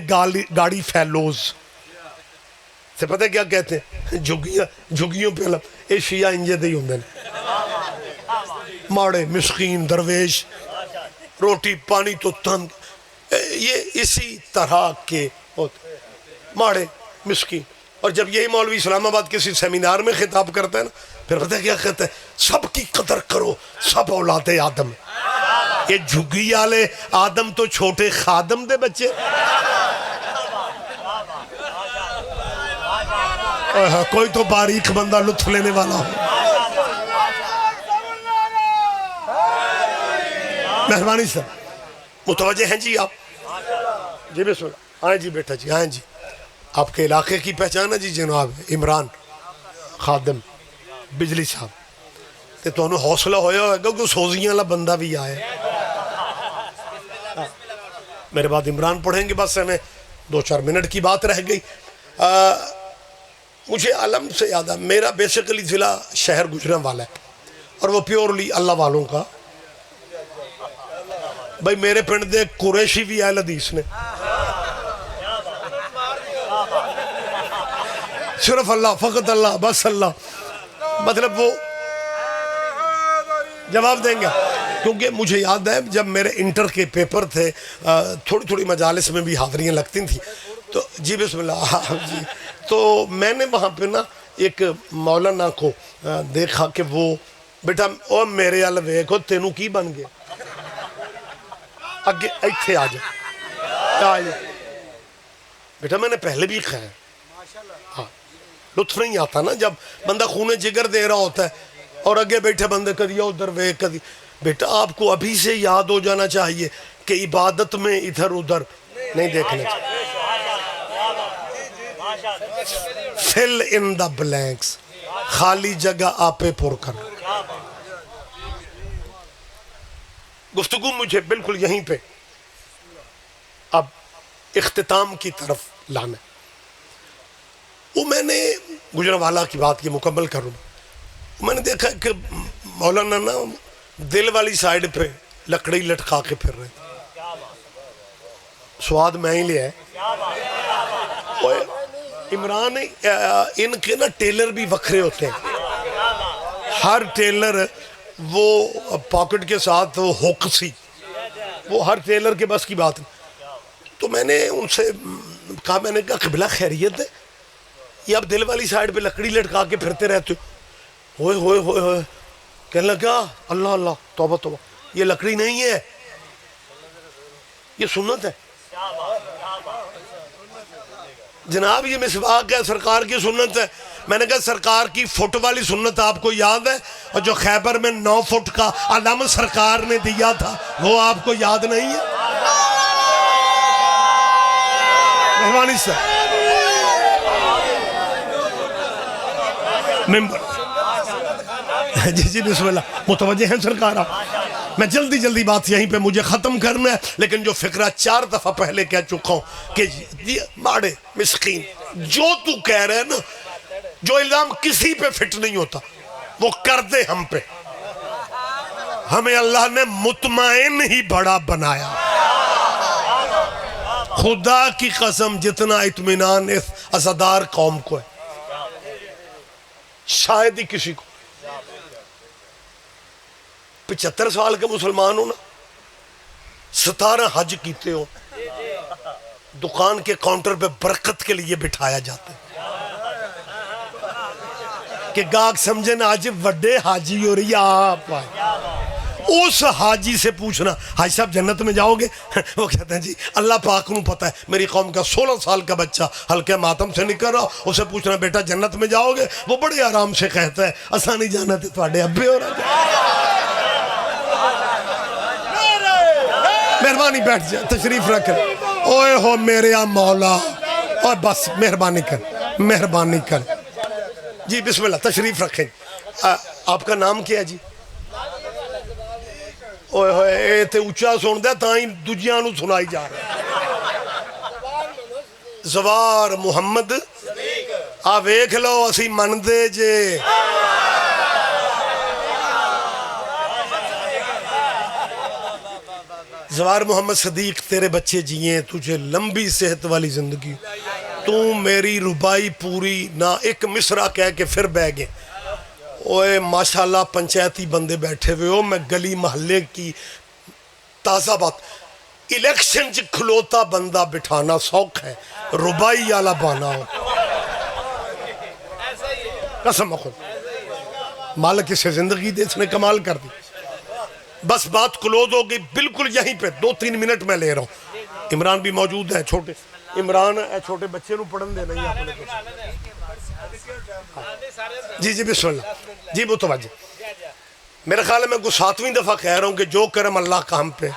گاڑی فیلوز سے پتہ کیا کہتے ہیں جھگیوں پہ علم اے شیعہ انجے دے ہی ہوندے نے ماڑے مسکین درویش روٹی پانی تو تنگ یہ اسی طرح کے ہوتے ماڑے مسکین. اور جب یہی مولوی اسلام آباد کسی سیمینار میں خطاب کرتا ہے نا پھر پتہ کیا کہتا ہے سب کی قدر کرو سب اولاد آدم. یہ جھگی والے آدم تو چھوٹے خادم دے بچے. کوئی تو باریک بندہ لطف لینے والا ہو. مہربانی سر متوجہ ہیں جی آپ؟ جی بسم اللہ. آئیں جی بیٹا جی آئیں جی. آپ کے علاقے کی پہچان ہے جی جناب عمران خادم بجلی صاحب. تے تو انہوں حوصلہ ہویا ہوگا کہ سوزیاں والا بندہ بھی آئے. میرے بعد عمران پڑھیں گے. بس ہمیں 2-4 منٹ کی بات رہ گئی. مجھے علم سے یاد ہے میرا بیسیکلی ضلع شہر گجران والا ہے اور وہ پیورلی اللہ والوں کا. بھائی میرے پنڈ دے قریشی بھی اہل حدیث نے صرف اللہ فقط اللہ بس اللہ. مطلب وہ جواب دیں گے کیونکہ مجھے یاد ہے جب میرے انٹر کے پیپر تھے تھوڑی تھوڑی مجالس میں بھی حاضریاں لگتی تھیں تو جی بسم اللہ جی تو میں نے وہاں پہ نا ایک مولانا کو دیکھا کہ وہ بیٹا او میرے ال ویکھو تینوں کی بن گیا اگے ایتھے آ جا بیٹا میں نے پہلے بھی کھایا. ہاں لطف نہیں آتا نا جب بندہ خون جگر دے رہا ہوتا ہے اور اگے بیٹھے بندے کدی ادھر ویکھ کدی. بیٹا آپ کو ابھی سے یاد ہو جانا چاہیے کہ عبادت میں ادھر ادھر نہیں دیکھنا چاہیے. fill in the blanks خالی جگہ آپے پر کر. گفتگو مجھے بالکل یہیں پہ اب اختتام کی طرف لانا. وہ میں نے گجرانوالہ کی بات کی مکمل کروں. میں نے دیکھا کہ مولانا نا دل والی سائیڈ پہ لکڑی لٹکا کے پھر رہے. سواد میں ہی لیا ہے. عمران ان کے نا ٹیلر بھی وکھرے ہوتے ہیں. ہر ٹیلر وہ پاکٹ کے ساتھ وہ ہوک سی وہ ہر ٹیلر کے بس کی بات. تو میں نے ان سے کہا میں نے کہا قبلہ خیریت ہے یہ آپ دل والی سائیڈ پہ لکڑی لٹکا کے پھرتے رہتے ہو. ہوئے ہوئے ہوئے ہوئے کہنے لگا اللہ اللہ توبہ توبہ یہ لکڑی نہیں ہے یہ سنت ہے جناب. یہ مسواک ہے سرکار کی سنت ہے. میں نے کہا سرکار کی فٹ والی سنت آپ کو یاد ہے اور جو خیبر میں 9 فٹ کا علم سرکار نے دیا تھا وہ آپ کو یاد نہیں ہے؟ مہربانی سے ممبر جی جی بسم اللہ متوجہ ہیں سرکار. میں جلدی بات یہیں پہ مجھے ختم کرنا ہے لیکن جو فکرہ 4 دفعہ پہلے کہہ چکا ہوں کہ ماڑے مسکین جو تو کہہ رہے ہیں نا جو الزام کسی پہ فٹ نہیں ہوتا وہ کر دے ہم پہ. ہمیں اللہ نے مطمئن ہی بڑا بنایا. خدا کی قسم جتنا اطمینان اس عزادار قوم کو ہے شاید ہی کسی کو. 75 سال کے مسلمان ہو نا 17 حج کیتے ہو دکان کے کاؤنٹر پہ برکت کے لیے بٹھایا جاتا ہے کہ گاہک سمجھے نا آج وڈے حاجی ہو رہی آپ اس حاجی سے پوچھنا حاجی صاحب جنت میں جاؤ گے وہ کہتے ہیں جی اللہ پاک نوں پتہ ہے میری قوم کا 16 سال کا بچہ ہلکے ماتم سے نکل رہا اسے پوچھنا بیٹا جنت میں جاؤ گے وہ بڑے آرام سے کہتا ہے اساں نہیں جانا تے تواڈے ابے ہو رہا. مہربانی بیٹھ جائے تشریف رکھ اوئے ہو میرے مولا اور بس مہربانی کر جی بسم اللہ تشریف رکھیں. آپ کا نام کیا ہے جی؟ اوئے ہوئے اے تے اچھا سن دے تائیں دجیاں نو سنائی جا رہا. زوار محمد آ ویکھ لو اسی من دے جے زوار محمد صدیق تیرے بچے جیئیں تجھے لمبی صحت والی زندگی تو میری ربائی پوری نہ ایک مصرع کہہ کے پھر بہ گئے. اوے ماشاءاللہ پنچایتی بندے بیٹھے ہوئے ہو, میں گلی محلے کی تازہ بات. الیکشن چ کھلوتا بندہ بٹھانا سوکھ ہے, ربائی والا بانا ہو. قسم خود مالک اسے زندگی دے, اس نے کمال کر دی. بس بات کلوز ہو گئی بالکل یہیں پہ. 2-3 منٹ میں لے رہا ہوں. عمران بھی موجود ہے, چھوٹے عمران ہے, چھوٹے بچے نو پڑھن دے نہیں اپنے کچھ. جی بسم اللہ. جی متوجہ. میرا خیال ہے میں کو 7ویں دفعہ کہہ رہا ہوں کہ جو کرم اللہ کا ہم پہ.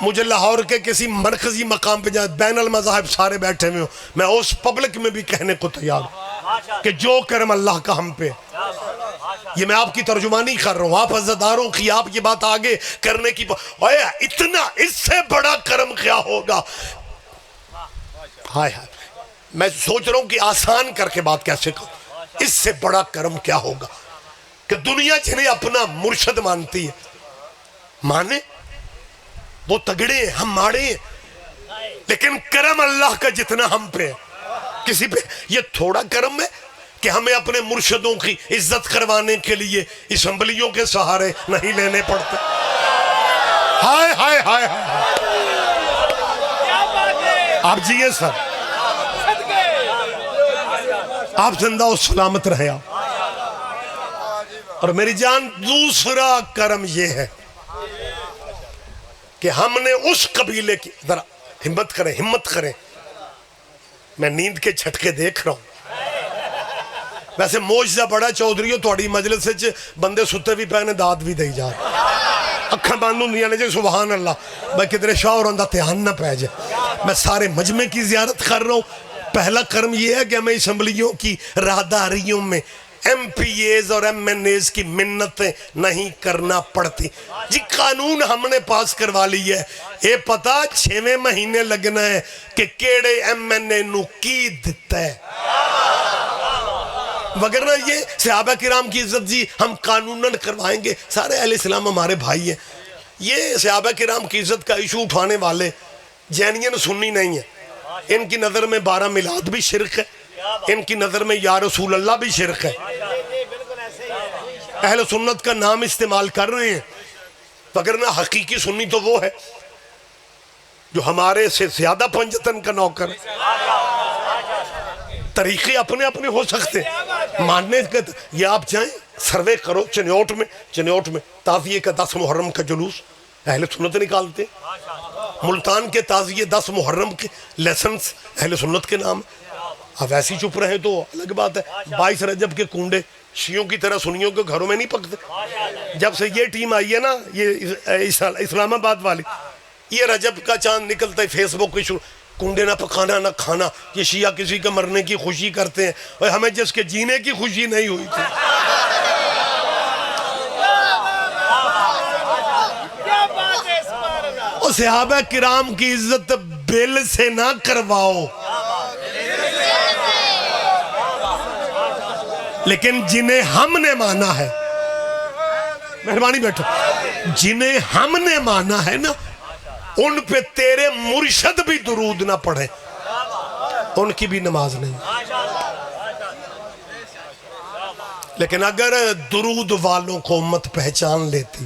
مجھے لاہور کے کسی مرکزی مقام پہ جائے, بین المذاہب سارے بیٹھے ہوئے ہوں, میں اس پبلک میں بھی کہنے کو تیار ہوں کہ جو کرم اللہ کا ہم پہ. یہ میں آپ کی ترجمانی کر رہا ہوں, آپ عزتداروں کی آپ یہ بات آگے کرنے کی. اتنا اس سے بڑا کرم کیا ہوگا. ہائے ہائے, میں سوچ رہا ہوں کہ آسان کر کے بات کیسے کروں. اس سے بڑا کرم کیا ہوگا کہ دنیا جنہیں اپنا مرشد مانتی ہے, مانے وہ تگڑے ہیں, ہم ماڑے ہیں, لیکن کرم اللہ کا جتنا ہم پہ کسی پہ. یہ تھوڑا کرم ہے کہ ہمیں اپنے مرشدوں کی عزت کروانے کے لیے اسمبلیوں کے سہارے نہیں لینے پڑتے. ہائے ہائے ہائے ہائے. آپ جیئے سر, آپ زندہ و سلامت رہے. اور میری جان دوسرا کرم یہ ہے کہ ہم نے اس قبیلے کی, ذرا ہمت کریں. میں نیند کے جھٹکے دیکھ رہا ہوں. ویسے موجزہ بڑا چودھریوں توڑی مجلس سے بندے ستے بھی پہنے داد بھی دے جا اکھاں باندھوں دیا نے جائے سبحان اللہ. میں کدھرے شاہ اور اندہ تیہان نہ پہ جائے. میں سارے مجمع کی زیارت کر رہا ہوں. پہلا کرم یہ ہے کہ ہمیں اسمبلیوں کی راہداریوں میں ایم پی ایز اور ایم این ایز کی منتیں نہیں کرنا پڑتی. جی قانون ہم نے پاس کروا لی ہے, اے پتا 6ویں مہینے لگنا ہے کہ کیڑے ایم این اے نو کی دیتا ہے. وگرنہ یہ صحابہ کرام کی عزت جی ہم قانوناً کروائیں گے. سارے اہل اسلام ہمارے بھائی ہیں. یہ صحابہ کرام کی عزت کا ایشو اٹھانے والے جینین سنی نہیں ہیں. ان کی نظر میں 12 میلاد بھی شرک ہے, ان کی نظر میں یا رسول اللہ بھی شرک ہے. اہل سنت کا نام استعمال کر رہے ہیں, وگرنہ حقیقی سنی تو وہ ہے جو ہمارے سے زیادہ پنجتن کا نوکر ہے. طریقے اپنے اپنے ہو سکتے ماننے کے. یہ آپ جائیں سروے کرو چنیوٹ میں تعزیے کا 10 محرم کا جلوس اہل سنت نکالتے. ملتان کے تعزیے 10 محرم کے لیسنس اہل سنت کے نام. اب ایسی چپ رہے تو الگ بات ہے. 22 رجب کے کنڈے شیعوں کی طرح سنیوں کے گھروں میں نہیں پکتے. جب سے یہ ٹیم آئی ہے نا, یہ اسلام آباد والی, یہ رجب کا چاند نکلتا ہے فیس بک پہ کنڈے نہ پکانا نہ کھانا. یہ شیعہ کسی کے مرنے کی خوشی کرتے ہیں, اور ہمیں جس کے جینے کی خوشی نہیں ہوئی تھی. اور صحابہ کرام کی عزت بل سے نہ کرواؤ, لیکن جنہیں ہم نے مانا ہے, مہربانی بیٹھو, جنہیں ہم نے مانا ہے نا, ان پہ تیرے مرشد بھی درود نہ پڑھے, ان کی بھی نماز نہیں. لیکن اگر درود والوں کو امت پہچان لیتی,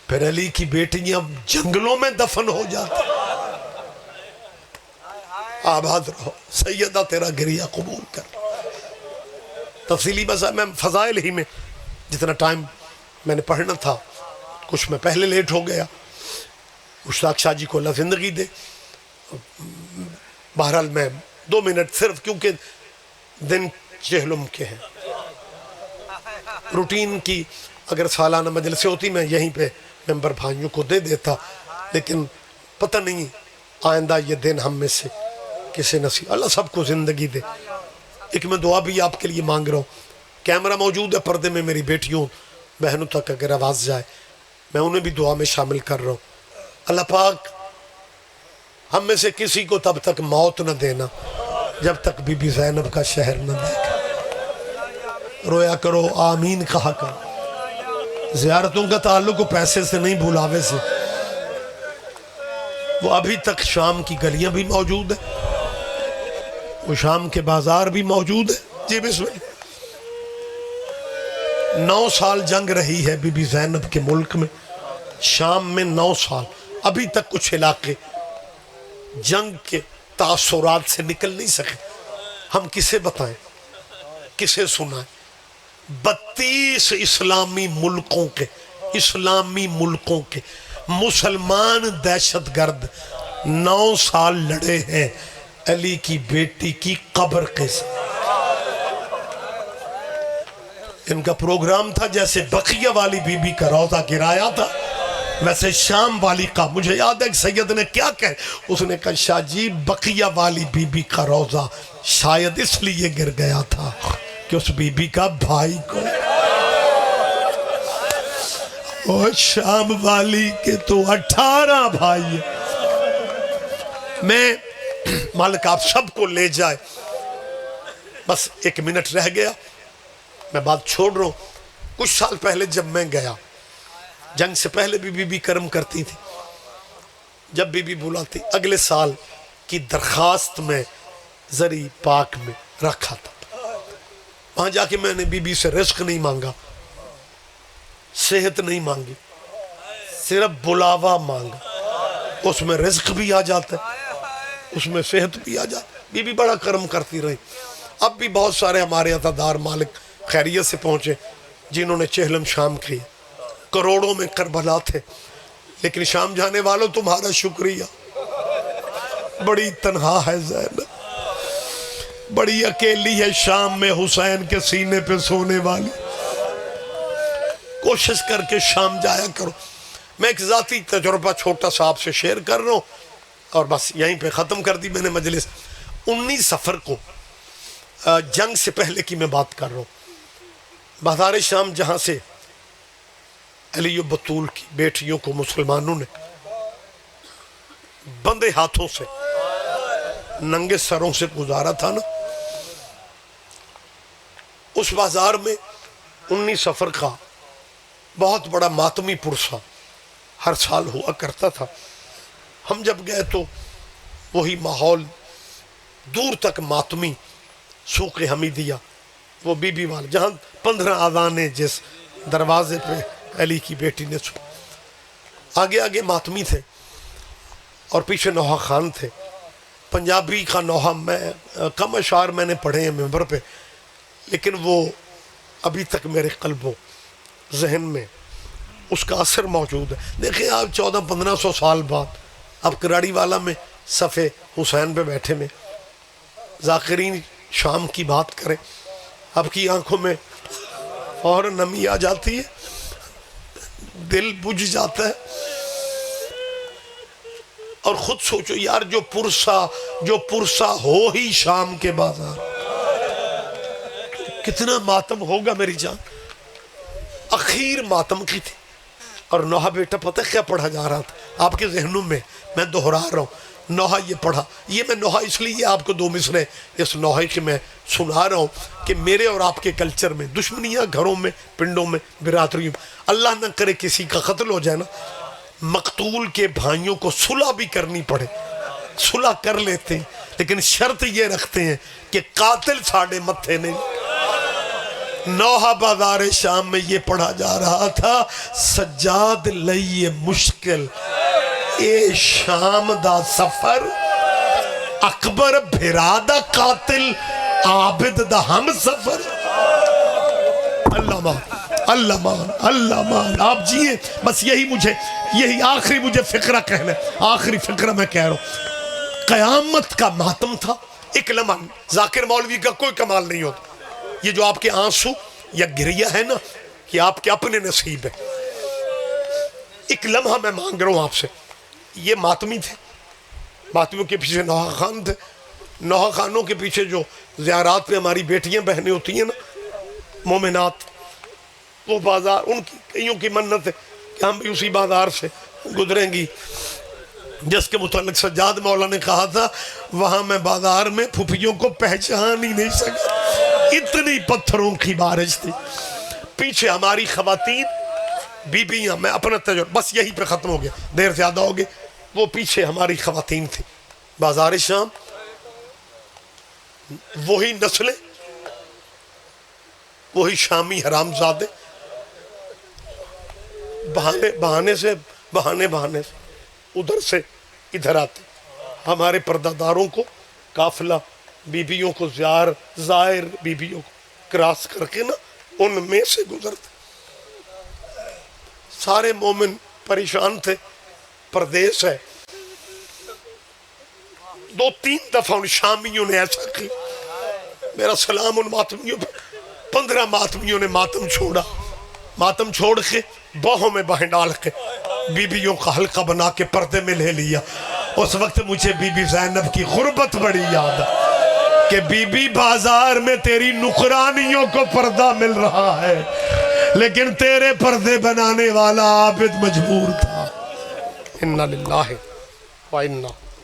پھر علی کی بیٹیاں جنگلوں میں دفن ہو جاتی. آباد رہو سیدہ, تیرا گریہ قبول کر. تفصیلی بس میں فضائل ہی میں جتنا ٹائم میں نے پڑھنا تھا, کچھ میں پہلے لیٹ ہو گیا. مشتاق شاہ جی کو اللہ زندگی دے. بہرحال میں 2 منٹ صرف, کیونکہ دن چہلم کے ہیں. روٹین کی اگر سالانہ مجلسیں ہوتی میں یہیں پہ ممبر بھائیوں کو دے دیتا, لیکن پتہ نہیں آئندہ یہ دن ہم میں سے کسے نصیب. اللہ سب کو زندگی دے. ایک میں دعا بھی آپ کے لیے مانگ رہا ہوں. کیمرہ موجود ہے پردے میں, میری بیٹیوں بہنوں تک اگر آواز جائے میں انہیں بھی دعا میں شامل کر رہا ہوں. اللہ پاک ہم میں سے کسی کو تب تک موت نہ دینا جب تک بی بی زینب کا شہر نہ دیکھا. رویا کرو, آمین کہا کرو. زیارتوں کا تعلق پیسے سے نہیں, بلاوے سے. وہ ابھی تک شام کی گلیاں بھی موجود ہیں، وہ شام کے بازار بھی موجود ہیں. جی بسم اللہ. 9 سال جنگ رہی ہے بی بی زینب کے ملک میں، شام میں 9 سال. ابھی تک کچھ علاقے جنگ کے تاثرات سے نکل نہیں سکے. ہم کسے بتائیں، کسے سنائیں؟ 32 اسلامی ملکوں کے مسلمان دہشت گرد 9 سال لڑے ہیں علی کی بیٹی کی قبر کے ساتھ. ان کا پروگرام تھا جیسے بقیہ والی بی بی کا روضہ گرایا تھا، ویسے شام والی کا. مجھے یاد ہے کہ سید نے کیا کہا، اس نے کہا شاہ جی بقیہ والی بی بی کا روضہ شاید اس لیے گر گیا تھا کہ اس بی بی کا بھائی کو، اور شام والی کے تو 18 بھائی ہیں. میں مالک آپ سب کو لے جائے، بس 1 منٹ رہ گیا، میں بات چھوڑ رہا ہوں. کچھ سال پہلے جب میں گیا، جنگ سے پہلے بھی بی بی کرم کرتی تھی، جب بی بی بلاتی اگلے سال کی درخواست میں زری پاک میں رکھا تھا. وہاں جا کے میں نے بی بی سے رزق نہیں مانگا، صحت نہیں مانگی، صرف بلاوا مانگا. اس میں رزق بھی آ جاتا ہے، اس میں صحت بھی آ جاتا ہے. بی بی بڑا کرم کرتی رہی. اب بھی بہت سارے ہمارے عطادار مالک خیریت سے پہنچے جنہوں نے چہلم شام کی. کروڑوں میں کربلا تھے، لیکن شام جانے والوں تمہارا شکریہ. بڑی تنہا ہے زینب، بڑی اکیلی ہے شام میں حسین کے سینے پہ سونے والی. کوشش کر کے شام جایا کرو. میں ایک ذاتی تجربہ چھوٹا سا آپ سے شیئر کر رہا ہوں اور بس یہیں پہ ختم کر دی میں نے مجلس. 19 سفر کو، جنگ سے پہلے کی میں بات کر رہا ہوں، بازار شام جہاں سے علی و بطول کی بیٹیوں کو مسلمانوں نے بندے ہاتھوں سے ننگے سروں سے گزارا تھا نا، اس بازار میں 19 سفر کا بہت بڑا ماتمی پرسہ ہر سال ہوا کرتا تھا. ہم جب گئے تو وہی ماحول دور تک ماتمی، سوق حمیدیہ وہ بی بی والا جہاں 15 آذانیں جس دروازے پہ علی کی بیٹی نے سن. آگے آگے ماتمی تھے اور پیچھے نوحہ خان تھے. پنجابی کا نوحہ میں کم اشعار میں نے پڑھے ہیں ممبر پہ، لیکن وہ ابھی تک میرے قلب و ذہن میں اس کا اثر موجود ہے. دیکھیں آپ 1400-1500 سال بعد اب کراڑی والا میں صفے حسین پہ بیٹھے میں ذاکرین شام کی بات کریں، اب کی آنکھوں میں اور نمی آ جاتی ہے، دل بجھ جاتا ہے. اور خود سوچو یار، جو پرسا ہو ہی شام کے بازار، کتنا ماتم ہوگا میری جان. اخیر ماتم کی تھی اور نوحہ بیٹا پتہ کیا پڑھا جا رہا تھا آپ کے ذہنوں میں، میں دہرا رہا ہوں. نوحہ یہ پڑھا، یہ میں نوحہ اس لیے آپ کو 2 مصرے اس نوحے کے میں سنا رہا ہوں کہ میرے اور آپ کے کلچر میں دشمنیاں گھروں میں، پنڈوں میں، برادریوں میں، اللہ نہ کرے کسی کا قتل ہو جائے نا، مقتول کے بھائیوں کو صلح بھی کرنی پڑے، صلح کر لیتے ہیں، لیکن شرط یہ رکھتے ہیں کہ قاتل ساڑھے متھے نہیں. نوحہ بازار شام میں یہ پڑھا جا رہا تھا، سجاد لئیے مشکل اے شام دا سفر، اکبر بھرا دا قاتل عابد دا ہم سفر. اللہ مان، اللہ مان، اللہ مان. آپ جیئے بس یہی آخری مجھے فقرہ کہنا ہے، آخری فقرہ میں کہہ رہا ہوں. قیامت کا ماتم تھا. ایک لمحہ ذاکر مولوی کا کوئی کمال نہیں ہوتا. یہ جو آپ کے آنسو یا گریہ ہے نا، یہ آپ کے اپنے نصیب ہے. ایک لمحہ میں مانگ رہا ہوں آپ سے، یہ ماتمی تھے، ماتمیوں کے پیچھے نوحہ خان تھے. نوحہ خانوں کے پیچھے جو زیارات پہ ہماری بیٹیاں بہنیں ہوتی ہیں نا، مومنات، وہ بازار ان کی کئیوں کی منت ہے کہ ہم بھی اسی بازار سے گزریں گی جس کے متعلق سجاد مولا نے کہا تھا، وہاں میں بازار میں پھپھیوں کو پہچان ہی نہیں سکا، اتنی پتھروں کی بارش تھی. پیچھے ہماری خواتین بیبیاں، میں اپنا تجربہ بس یہی پہ ختم ہو گیا، دیر زیادہ ہو گئی. وہ پیچھے ہماری خواتین تھی. بازار شام وہی نسلیں، وہی شامی حرام زادے، بہانے سے ادھر سے ادھر آتے. ہمارے پردہ داروں کو قافلہ بیبیوں کو زائر بیبیوں کو کراس کر کے نا ان میں سے گزرتے. سارے مومن پریشان تھے، پردیس ہے. 2-3 دفعہ ان شامیوں نے ایسا کی. میرا سلام ان ماتمیوں پہ. 15 ماتمیوں نے ماتم چھوڑا. ماتم چھوڑ کے باہوں میں باہیں ڈال کے بیبیوں کا حلقہ بنا کے پردے میں لے لیا. اس وقت مجھے بی بی زینب کی غربت بڑی یاد ہے کہ بی بی بازار میں تیری نکرانیوں کو پردہ مل رہا ہے لیکن تیرے پردے بنانے والا عابد مجبور تھا. اِنَّا لِلَّهِ وَإِنَّا